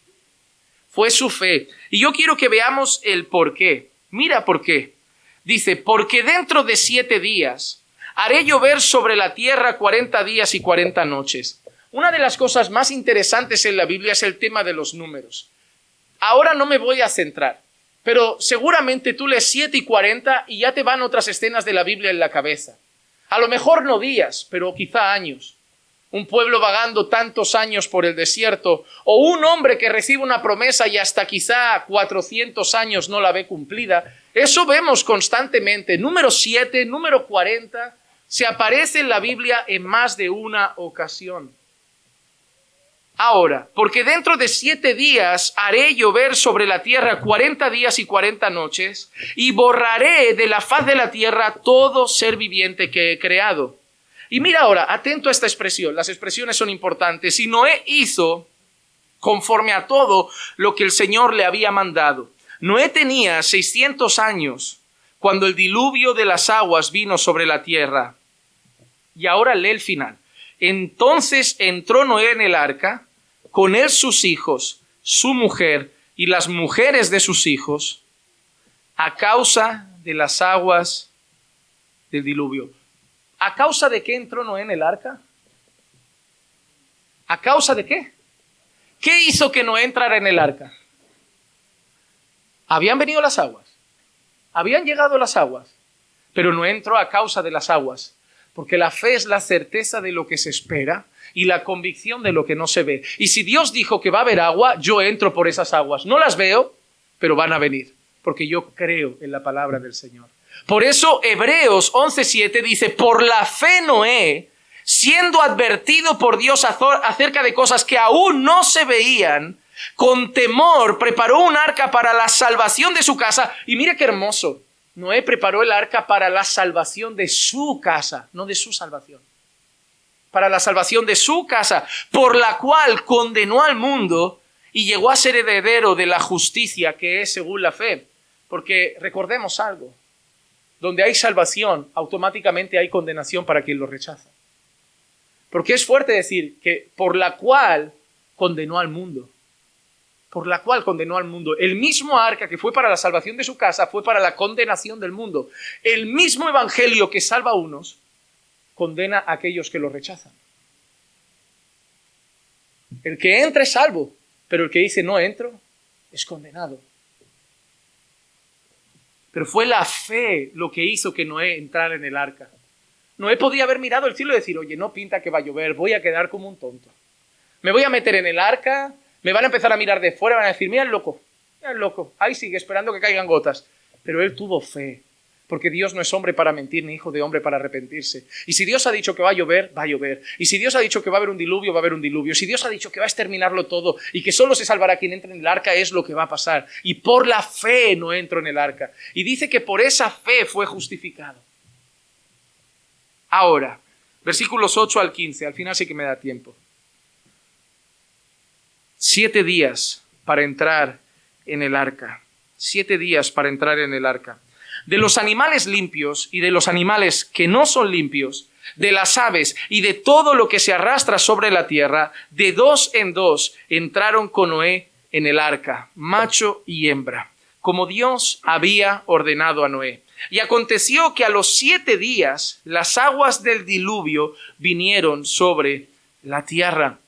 Fue su fe. Y yo quiero que veamos el por qué. Mira por qué. Dice: porque dentro de 7 días haré llover sobre la tierra 40 días y 40 noches. Una de las cosas más interesantes en la Biblia es el tema de los números. Ahora no me voy a centrar, pero seguramente tú lees 7 y 40 y ya te van otras escenas de la Biblia en la cabeza. A lo mejor no días, pero quizá años. Un pueblo vagando tantos años por el desierto, o un hombre que recibe una promesa y hasta quizá 400 años no la ve cumplida. Eso vemos constantemente. Número 7, número 40, se aparece en la Biblia en más de una ocasión. Ahora, porque dentro de 7 días haré llover sobre la tierra 40 días y 40 noches, y borraré de la faz de la tierra todo ser viviente que he creado. Y mira ahora, atento a esta expresión, las expresiones son importantes. Y Noé hizo conforme a todo lo que el Señor le había mandado. Noé tenía 600 años cuando el diluvio de las aguas vino sobre la tierra. Y ahora lee el final. Entonces entró Noé en el arca, con él sus hijos, su mujer y las mujeres de sus hijos, a causa de las aguas del diluvio. ¿A causa de qué entró Noé en el arca? ¿A causa de qué? ¿Qué hizo que Noé entrara en el arca? Habían venido las aguas, habían llegado las aguas, pero Noé entró a causa de las aguas, porque la fe es la certeza de lo que se espera y la convicción de lo que no se ve. Y si Dios dijo que va a haber agua, yo entro por esas aguas. No las veo, pero van a venir, porque yo creo en la palabra del Señor. Por eso Hebreos 11:7 dice: por la fe Noé, siendo advertido por Dios acerca de cosas que aún no se veían, con temor preparó un arca para la salvación de su casa. Y mira qué hermoso, Noé preparó el arca para la salvación de su casa, no de su salvación. Para la salvación de su casa, por la cual condenó al mundo y llegó a ser heredero de la justicia que es según la fe. Porque recordemos algo: donde hay salvación, automáticamente hay condenación para quien lo rechaza. Porque es fuerte decir que por la cual condenó al mundo. Por la cual condenó al mundo. El mismo arca que fue para la salvación de su casa fue para la condenación del mundo. El mismo evangelio que salva a unos condena a aquellos que lo rechazan. El que entra es salvo, pero el que dice no entro es condenado. Pero fue la fe lo que hizo que Noé entrara en el arca. Noé podía haber mirado el cielo y decir: oye, no pinta que va a llover, voy a quedar como un tonto. Me voy a meter en el arca, me van a empezar a mirar de fuera, van a decir: mira el loco, ahí sigue esperando que caigan gotas. Pero él tuvo fe, Porque Dios no es hombre para mentir, ni hijo de hombre para arrepentirse. Y si Dios ha dicho que va a llover, va a llover. Y si Dios ha dicho que va a haber un diluvio, va a haber un diluvio. Si Dios ha dicho que va a exterminarlo todo y que solo se salvará quien entre en el arca, es lo que va a pasar. Y por la fe no entro en el arca. Y dice que por esa fe fue justificado. Ahora, versículos 8 al 15, al final sí que me da tiempo. 7 días para entrar en el arca. 7 días para entrar en el arca. De los animales limpios y de los animales que no son limpios, de las aves y de todo lo que se arrastra sobre la tierra, de 2 en 2 entraron con Noé en el arca, macho y hembra, como Dios había ordenado a Noé. Y aconteció que a los 7 días las aguas del diluvio vinieron sobre la tierra.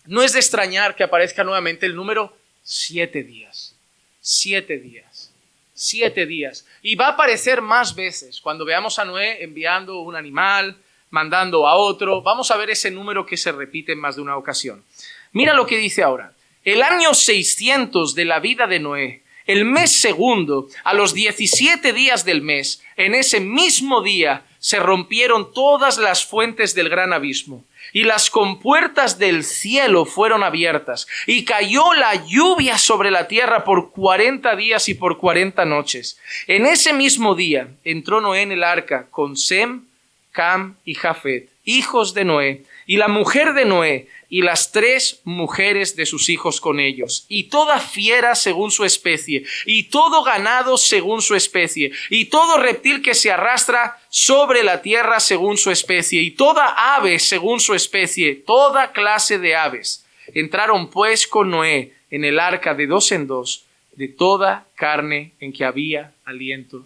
No es de extrañar que aparezca nuevamente el número 7 días. 7 días. 7 días. Y va a aparecer más veces. Cuando veamos a Noé enviando un animal, mandando a otro, vamos a ver ese número que se repite en más de una ocasión. Mira lo que dice ahora. El año 600 de la vida de Noé, el mes segundo, a los 17 días del mes, en ese mismo día se rompieron todas las fuentes del gran abismo. Y las compuertas del cielo fueron abiertas, y cayó la lluvia sobre la tierra por 40 días y por 40 noches. En ese mismo día entró Noé en el arca con Sem, Cam y Jafet, hijos de Noé, y la mujer de Noé, y las 3 mujeres de sus hijos con ellos, y toda fiera según su especie, y todo ganado según su especie, y todo reptil que se arrastra sobre la tierra según su especie, y toda ave según su especie, toda clase de aves. Entraron pues con Noé en el arca de 2 en 2, de toda carne en que había aliento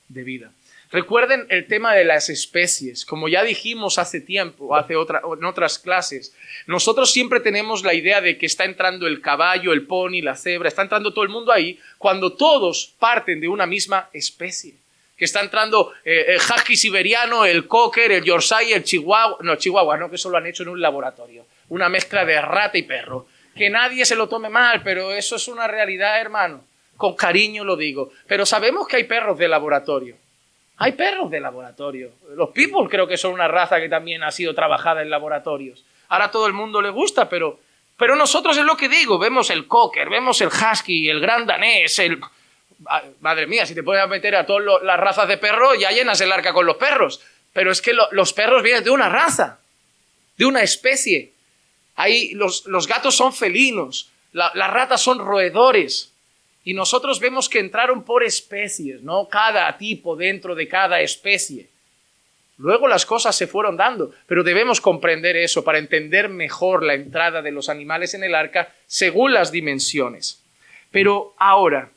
de vida. Recuerden el tema de las especies. Como ya dijimos hace tiempo, en otras clases, nosotros siempre tenemos la idea de que está entrando el caballo, el pony, la cebra, está entrando todo el mundo ahí, cuando todos parten de una misma especie. Que está entrando el husky siberiano, el cocker, el yorkshire, el chihuahua no, que eso lo han hecho en un laboratorio. Una mezcla de rata y perro. Que nadie se lo tome mal, pero eso es una realidad, hermano. Con cariño lo digo. Pero sabemos que hay perros de laboratorio. Hay perros de laboratorio. Los pitbull creo que son una raza que también ha sido trabajada en laboratorios. Ahora a todo el mundo le gusta, pero nosotros es lo que digo. Vemos el cocker, vemos el husky, el gran danés, Madre mía, si te puedes meter a todas las razas de perros, ya llenas el arca con los perros. Pero es que los perros vienen de una raza, de una especie. Ahí los gatos son felinos, las ratas son roedores. Y nosotros vemos que entraron por especies, ¿no? Cada tipo dentro de cada especie. Luego las cosas se fueron dando, pero debemos comprender eso para entender mejor la entrada de los animales en el arca según las dimensiones. Pero ahora,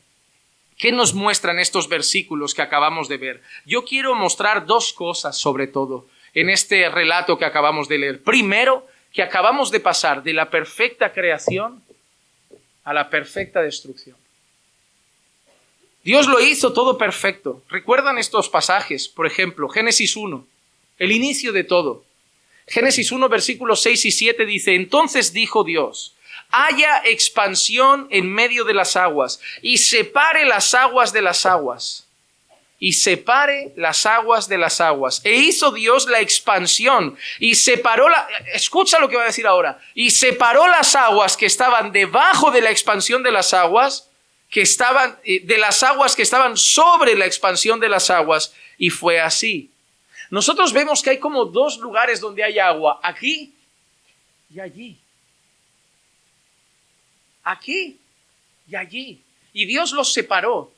¿qué nos muestran estos versículos que acabamos de ver? Yo quiero mostrar 2 cosas sobre todo en este relato que acabamos de leer. Primero, que acabamos de pasar de la perfecta creación a la perfecta destrucción. Dios lo hizo todo perfecto. ¿Recuerdan estos pasajes? Por ejemplo, Génesis 1, el inicio de todo. Génesis 1, versículos 6 y 7 dice: Entonces dijo Dios, haya expansión en medio de las aguas, y separe las aguas de las aguas. Y separe las aguas de las aguas. E hizo Dios la expansión, y separó escucha lo que va a decir ahora. Y separó las aguas que estaban debajo de la expansión de las aguas, de las aguas que estaban sobre la expansión de las aguas, y fue así. Nosotros vemos que hay como 2 lugares donde hay agua, aquí y allí. Aquí y allí. Y Dios los separó.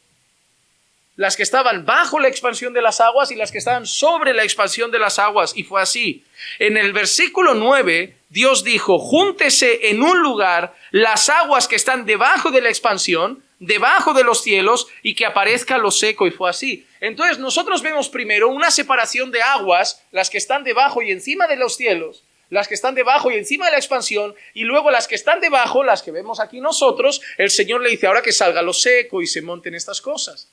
Las que estaban bajo la expansión de las aguas y las que estaban sobre la expansión de las aguas. Y fue así. En el versículo 9, Dios dijo: júntese en un lugar las aguas que están debajo de la expansión, debajo de los cielos, y que aparezca lo seco. Y fue así. Entonces nosotros vemos primero una separación de aguas, las que están debajo y encima de los cielos, las que están debajo y encima de la expansión, y luego las que están debajo, las que vemos aquí nosotros, el Señor le dice ahora que salga lo seco y se monten estas cosas.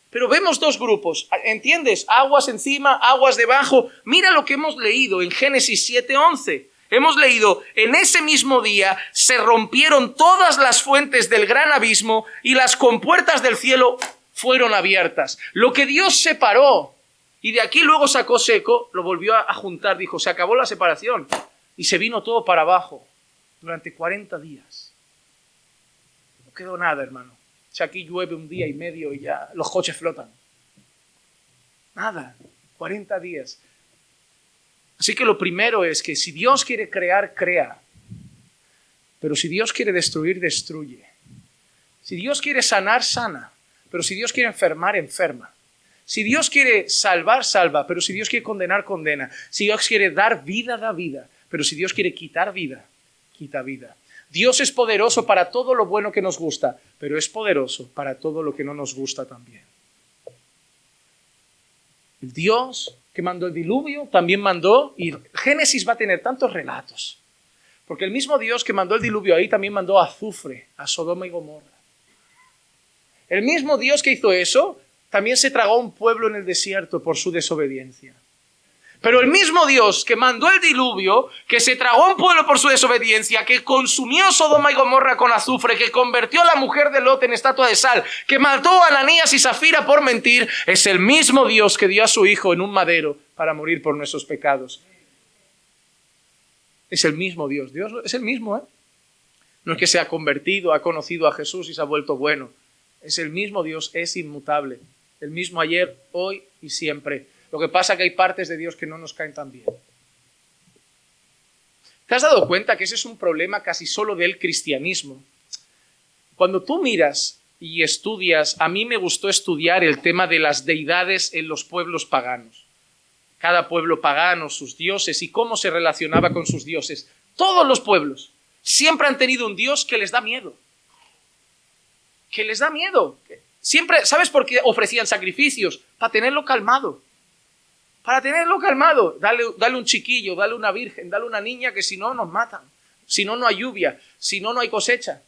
Pero vemos 2 grupos, ¿entiendes? Aguas encima, aguas debajo. Mira lo que hemos leído en Génesis 7:11. Hemos leído: en ese mismo día se rompieron todas las fuentes del gran abismo y las compuertas del cielo fueron abiertas. Lo que Dios separó y de aquí luego sacó seco, lo volvió a juntar. Dijo, se acabó la separación. Y se vino todo para abajo durante 40 días. No quedó nada, hermano. Si aquí llueve un día y medio y ya los coches flotan. Nada, 40 días. Así que lo primero es que si Dios quiere crear, crea. Pero si Dios quiere destruir, destruye. Si Dios quiere sanar, sana. Pero si Dios quiere enfermar, enferma. Si Dios quiere salvar, salva. Pero si Dios quiere condenar, condena. Si Dios quiere dar vida, da vida. Pero si Dios quiere quitar vida, quita vida. Dios es poderoso para todo lo bueno que nos gusta, pero es poderoso para todo lo que no nos gusta también. El Dios que mandó el diluvio también mandó, y Génesis va a tener tantos relatos, porque el mismo Dios que mandó el diluvio ahí también mandó azufre a Sodoma y Gomorra. El mismo Dios que hizo eso también se tragó un pueblo en el desierto por su desobediencia. Pero el mismo Dios que mandó el diluvio, que se tragó a un pueblo por su desobediencia, que consumió Sodoma y Gomorra con azufre, que convirtió a la mujer de Lot en estatua de sal, que mató a Ananías y Zafira por mentir, es el mismo Dios que dio a su hijo en un madero para morir por nuestros pecados. Es el mismo Dios. Dios es el mismo, ¿eh? No es que se ha convertido, ha conocido a Jesús y se ha vuelto bueno. Es el mismo Dios, es inmutable. El mismo ayer, hoy y siempre. Lo que pasa es que hay partes de Dios que no nos caen tan bien. ¿Te has dado cuenta que ese es un problema casi solo del cristianismo? Cuando tú miras y estudias, a mí me gustó estudiar el tema de las deidades en los pueblos paganos. Cada pueblo pagano, sus dioses y cómo se relacionaba con sus dioses. Todos los pueblos siempre han tenido un Dios que les da miedo. Que les da miedo. Siempre, ¿sabes por qué ofrecían sacrificios? Para tenerlo calmado. Para tenerlo calmado, dale un chiquillo, dale una virgen, dale una niña que si no nos matan, si no, no hay lluvia, si no, no hay cosecha.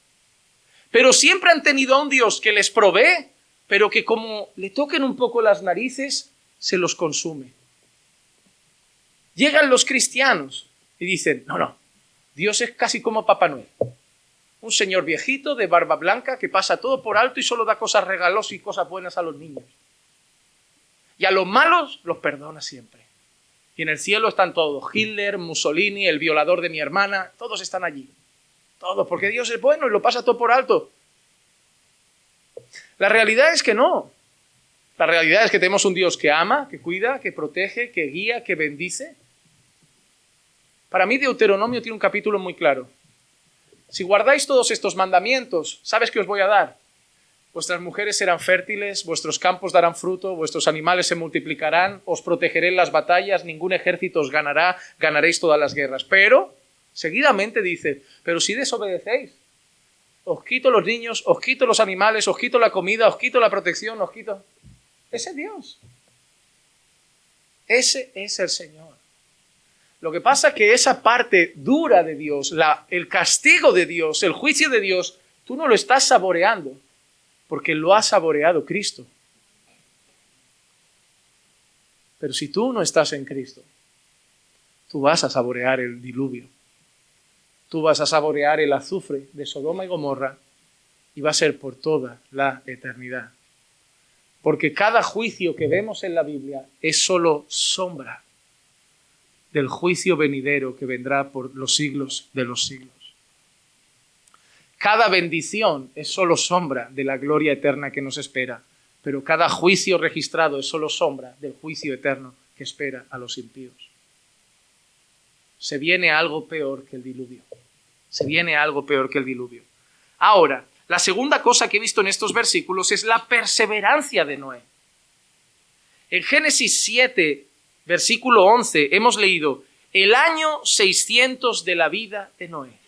Pero siempre han tenido a un Dios que les provee, pero que como le toquen un poco las narices, se los consume. Llegan los cristianos y dicen, no, Dios es casi como Papá Noel. Un señor viejito de barba blanca que pasa todo por alto y solo da cosas regalos y cosas buenas a los niños. Y a los malos los perdona siempre. Y en el cielo están todos. Hitler, Mussolini, el violador de mi hermana. Todos están allí. Todos, porque Dios es bueno y lo pasa todo por alto. La realidad es que no. La realidad es que tenemos un Dios que ama, que cuida, que protege, que guía, que bendice. Para mí Deuteronomio tiene un capítulo muy claro. Si guardáis todos estos mandamientos, ¿sabes qué os voy a dar? Vuestras mujeres serán fértiles, vuestros campos darán fruto, vuestros animales se multiplicarán, os protegeré en las batallas, ningún ejército os ganará, ganaréis todas las guerras. Pero, seguidamente dice, pero si desobedecéis, os quito los niños, os quito los animales, os quito la comida, os quito la protección, os quito... Ese es Dios. Ese es el Señor. Lo que pasa es que esa parte dura de Dios, el castigo de Dios, el juicio de Dios, tú no lo estás saboreando. Porque lo ha saboreado Cristo. Pero si tú no estás en Cristo, tú vas a saborear el diluvio. Tú vas a saborear el azufre de Sodoma y Gomorra y va a ser por toda la eternidad. Porque cada juicio que vemos en la Biblia es solo sombra del juicio venidero que vendrá por los siglos de los siglos. Cada bendición es solo sombra de la gloria eterna que nos espera, pero cada juicio registrado es solo sombra del juicio eterno que espera a los impíos. Se viene algo peor que el diluvio. Se viene algo peor que el diluvio. Ahora, la segunda cosa que he visto en estos versículos es la perseverancia de Noé. En Génesis 7, versículo 11, hemos leído el año 600 de la vida de Noé.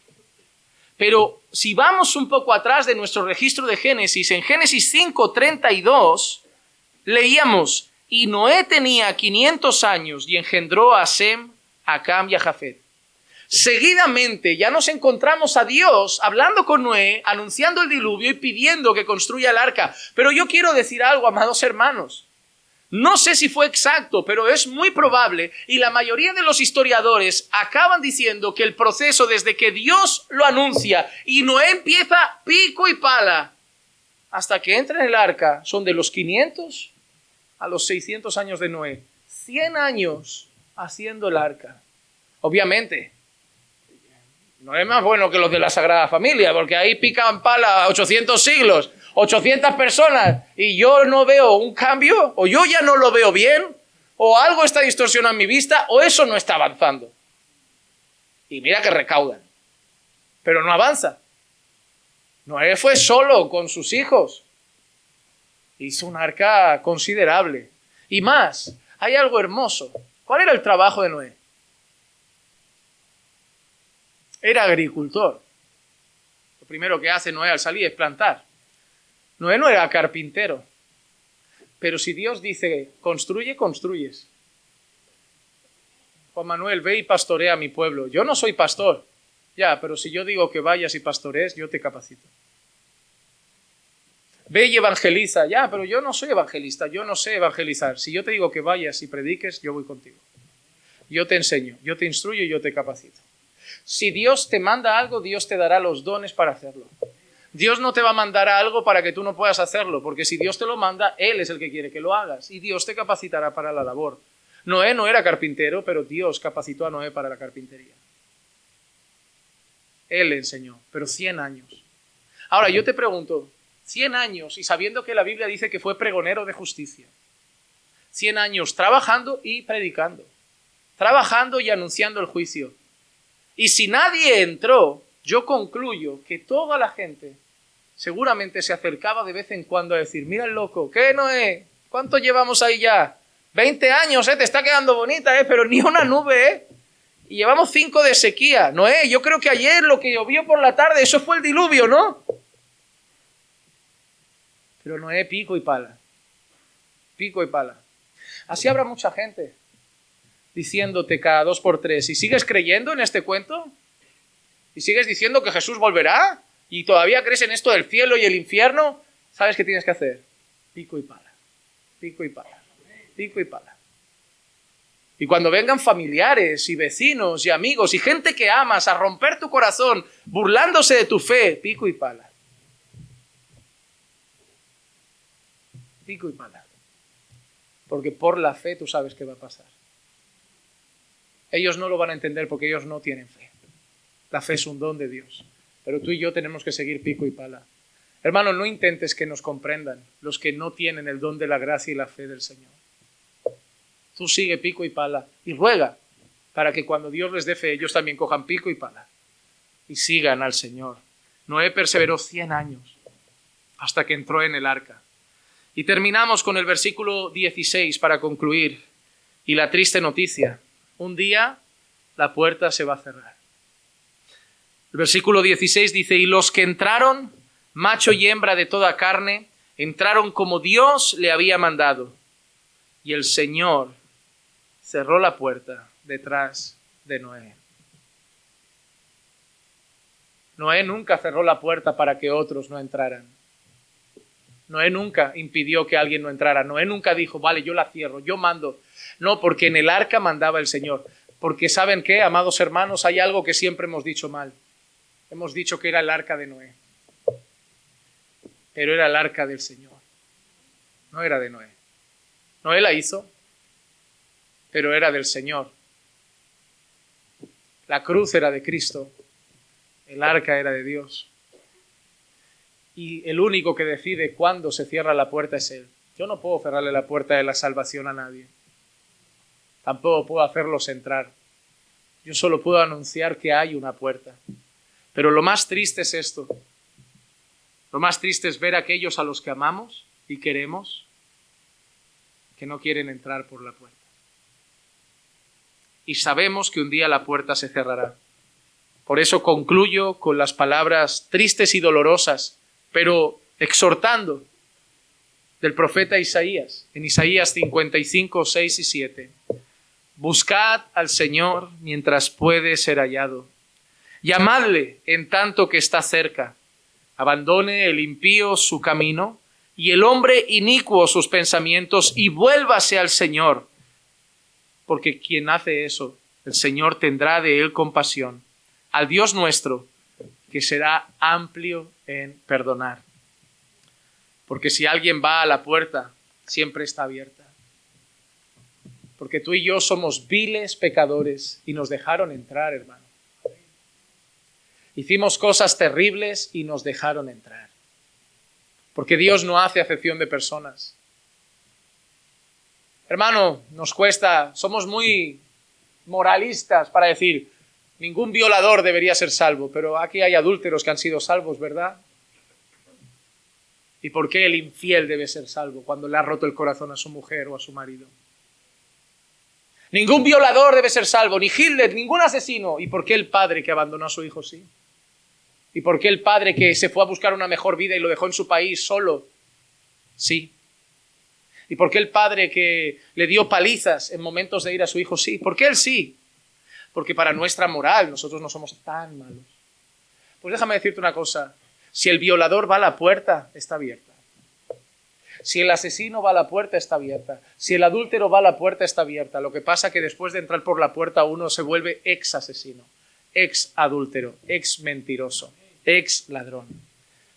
Pero si vamos un poco atrás de nuestro registro de Génesis, en Génesis 5:32, leíamos, y Noé tenía 500 años y engendró a Sem, a Cam y a Jafet. Seguidamente ya nos encontramos a Dios hablando con Noé, anunciando el diluvio y pidiendo que construya el arca. Pero yo quiero decir algo, amados hermanos. No sé si fue exacto, pero es muy probable, y la mayoría de los historiadores acaban diciendo que el proceso desde que Dios lo anuncia y Noé empieza pico y pala hasta que entra en el arca son de los 500 a los 600 años de Noé. 100 años haciendo el arca. Obviamente, no es más bueno que los de la Sagrada Familia, porque ahí pican pala 800 siglos, 800 personas, y yo no veo un cambio, o yo ya no lo veo bien, o algo está distorsionando mi vista, o eso no está avanzando. Y mira que recaudan, pero no avanza. Noé fue solo con sus hijos. Hizo un arca considerable. Y más, hay algo hermoso. ¿Cuál era el trabajo de Noé? Era agricultor. Lo primero que hace Noé al salir es plantar. Noé no era carpintero. Pero si Dios dice, construye, construyes. Juan Manuel, ve y pastorea a mi pueblo. Yo no soy pastor. Ya, pero si yo digo que vayas y pastorees, yo te capacito. Ve y evangeliza. Ya, pero yo no soy evangelista, yo no sé evangelizar. Si yo te digo que vayas y prediques, yo voy contigo. Yo te enseño, yo te instruyo y yo te capacito. Si Dios te manda algo, Dios te dará los dones para hacerlo. Dios no te va a mandar algo para que tú no puedas hacerlo, porque si Dios te lo manda, Él es el que quiere que lo hagas y Dios te capacitará para la labor. Noé no era carpintero, pero Dios capacitó a Noé para la carpintería. Él le enseñó, pero 100 años. Ahora yo te pregunto, 100 años y sabiendo que la Biblia dice que fue pregonero de justicia. 100 años trabajando y predicando. Trabajando y anunciando el juicio. Y si nadie entró, yo concluyo que toda la gente seguramente se acercaba de vez en cuando a decir, mira el loco, ¿qué Noé? ¿Cuánto llevamos ahí ya? 20 años, te está quedando bonita, pero ni una nube, Y llevamos 5 de sequía. Noé, yo creo que ayer lo que llovió por la tarde, eso fue el diluvio, ¿no? Pero Noé, pico y pala. Pico y pala. Así habrá mucha gente diciéndote cada 2 por 3, ¿y sigues creyendo en este cuento? ¿Y sigues diciendo que Jesús volverá? ¿Y todavía crees en esto del cielo y el infierno? ¿Sabes qué tienes que hacer? Pico y pala. Pico y pala. Pico y pala. Y cuando vengan familiares y vecinos y amigos y gente que amas a romper tu corazón, burlándose de tu fe, pico y pala. Pico y pala. Porque por la fe tú sabes qué va a pasar. Ellos no lo van a entender porque ellos no tienen fe. La fe es un don de Dios. Pero tú y yo tenemos que seguir pico y pala. Hermano, no intentes que nos comprendan los que no tienen el don de la gracia y la fe del Señor. Tú sigue pico y pala y ruega para que cuando Dios les dé fe, ellos también cojan pico y pala y sigan al Señor. Noé perseveró 100 años hasta que entró en el arca. Y terminamos con el versículo 16 para concluir. Y la triste noticia, un día la puerta se va a cerrar. El versículo 16 dice, y los que entraron, macho y hembra de toda carne, entraron como Dios le había mandado. Y el Señor cerró la puerta detrás de Noé. Noé nunca cerró la puerta para que otros no entraran. Noé nunca impidió que alguien no entrara. Noé nunca dijo, vale, yo la cierro, yo mando. No, porque en el arca mandaba el Señor. Porque ¿saben qué, amados hermanos? Hay algo que siempre hemos dicho mal. Hemos dicho que era el arca de Noé. Pero era el arca del Señor. No era de Noé. Noé la hizo, pero era del Señor. La cruz era de Cristo. El arca era de Dios. Y el único que decide cuándo se cierra la puerta es Él. Yo no puedo cerrarle la puerta de la salvación a nadie. Tampoco puedo hacerlos entrar. Yo solo puedo anunciar que hay una puerta. Pero lo más triste es esto. Lo más triste es ver a aquellos a los que amamos y queremos que no quieren entrar por la puerta. Y sabemos que un día la puerta se cerrará. Por eso concluyo con las palabras tristes y dolorosas, pero exhortando, del profeta Isaías, en Isaías 55, 6 y 7. Buscad al Señor mientras puede ser hallado. Llamadle en tanto que está cerca. Abandone el impío su camino y el hombre inicuo sus pensamientos y vuélvase al Señor. Porque quien hace eso, el Señor tendrá de él compasión. Al Dios nuestro, que será amplio en perdonar. Porque si alguien va a la puerta, siempre está abierta. Porque tú y yo somos viles pecadores y nos dejaron entrar, hermano. Hicimos cosas terribles y nos dejaron entrar. Porque Dios no hace acepción de personas. Hermano, nos cuesta, somos muy moralistas para decir, ningún violador debería ser salvo, pero aquí hay adúlteros que han sido salvos, ¿verdad? ¿Y por qué el infiel debe ser salvo cuando le ha roto el corazón a su mujer o a su marido? Ningún violador debe ser salvo, ni Hitler, ningún asesino. ¿Y por qué el padre que abandonó a su hijo sí? ¿Y por qué el padre que se fue a buscar una mejor vida y lo dejó en su país solo? Sí. ¿Y por qué el padre que le dio palizas en momentos de ir a su hijo? Sí. ¿Por qué él sí? Porque para nuestra moral nosotros no somos tan malos. Pues déjame decirte una cosa. Si el violador va a la puerta, está abierta. Si el asesino va a la puerta, está abierta. Si el adúltero va a la puerta, está abierta. Lo que pasa es que después de entrar por la puerta uno se vuelve ex asesino, ex adúltero, ex mentiroso, ex ladrón.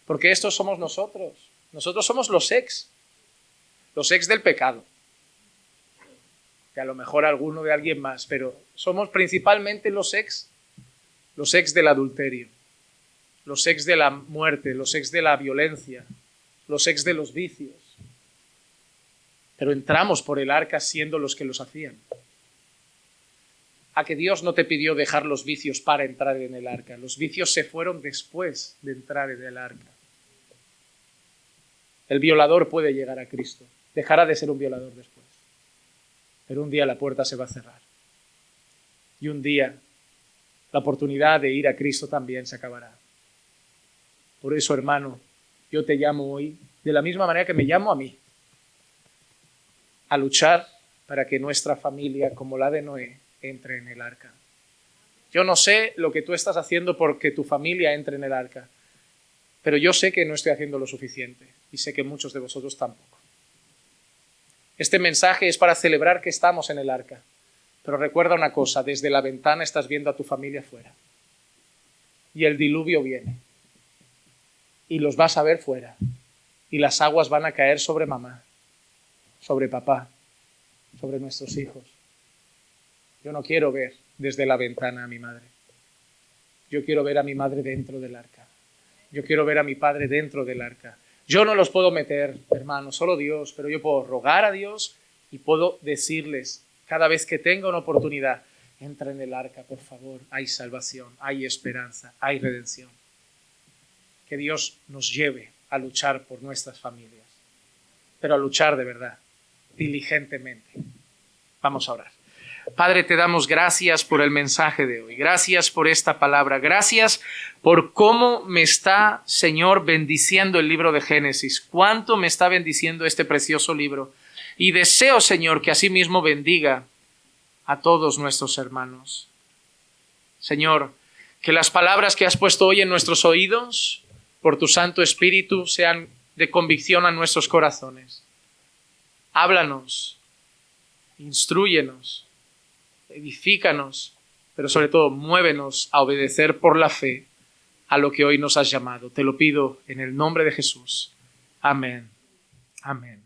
Porque estos somos nosotros. Nosotros somos los ex del pecado. Que a lo mejor alguno de alguien más, pero somos principalmente los ex del adulterio, los ex de la muerte, los ex de la violencia, los ex de los vicios. Pero entramos por el arca siendo los que los hacían. A que Dios no te pidió dejar los vicios para entrar en el arca. Los vicios se fueron después de entrar en el arca. El violador puede llegar a Cristo. Dejará de ser un violador después. Pero un día la puerta se va a cerrar. Y un día la oportunidad de ir a Cristo también se acabará. Por eso, hermano, yo te llamo hoy, de la misma manera que me llamo a mí, a luchar para que nuestra familia, como la de Noé, entre en el arca. Yo no sé lo que tú estás haciendo porque tu familia entre en el arca, pero yo sé que no estoy haciendo lo suficiente y sé que muchos de vosotros tampoco. Este mensaje es para celebrar que estamos en el arca, pero recuerda una cosa, desde la ventana estás viendo a tu familia fuera y el diluvio viene y los vas a ver fuera y las aguas van a caer sobre mamá, sobre papá, sobre nuestros hijos. Yo no quiero ver desde la ventana a mi madre. Yo quiero ver a mi madre dentro del arca. Yo quiero ver a mi padre dentro del arca. Yo no los puedo meter, hermanos, solo Dios, pero yo puedo rogar a Dios y puedo decirles cada vez que tenga una oportunidad, entra en el arca, por favor. Hay salvación, hay esperanza, hay redención. Que Dios nos lleve a luchar por nuestras familias, pero a luchar de verdad, diligentemente. Vamos a orar. Padre, te damos gracias por el mensaje de hoy. Gracias por esta palabra. Gracias por cómo me está, Señor, bendiciendo el libro de Génesis. Cuánto me está bendiciendo este precioso libro. Y deseo, Señor, que así mismo bendiga a todos nuestros hermanos. Señor, que las palabras que has puesto hoy en nuestros oídos, por tu Santo Espíritu, sean de convicción a nuestros corazones. Háblanos, instrúyenos, edifícanos, pero sobre todo muévenos a obedecer por la fe a lo que hoy nos has llamado. Te lo pido en el nombre de Jesús. Amén. Amén.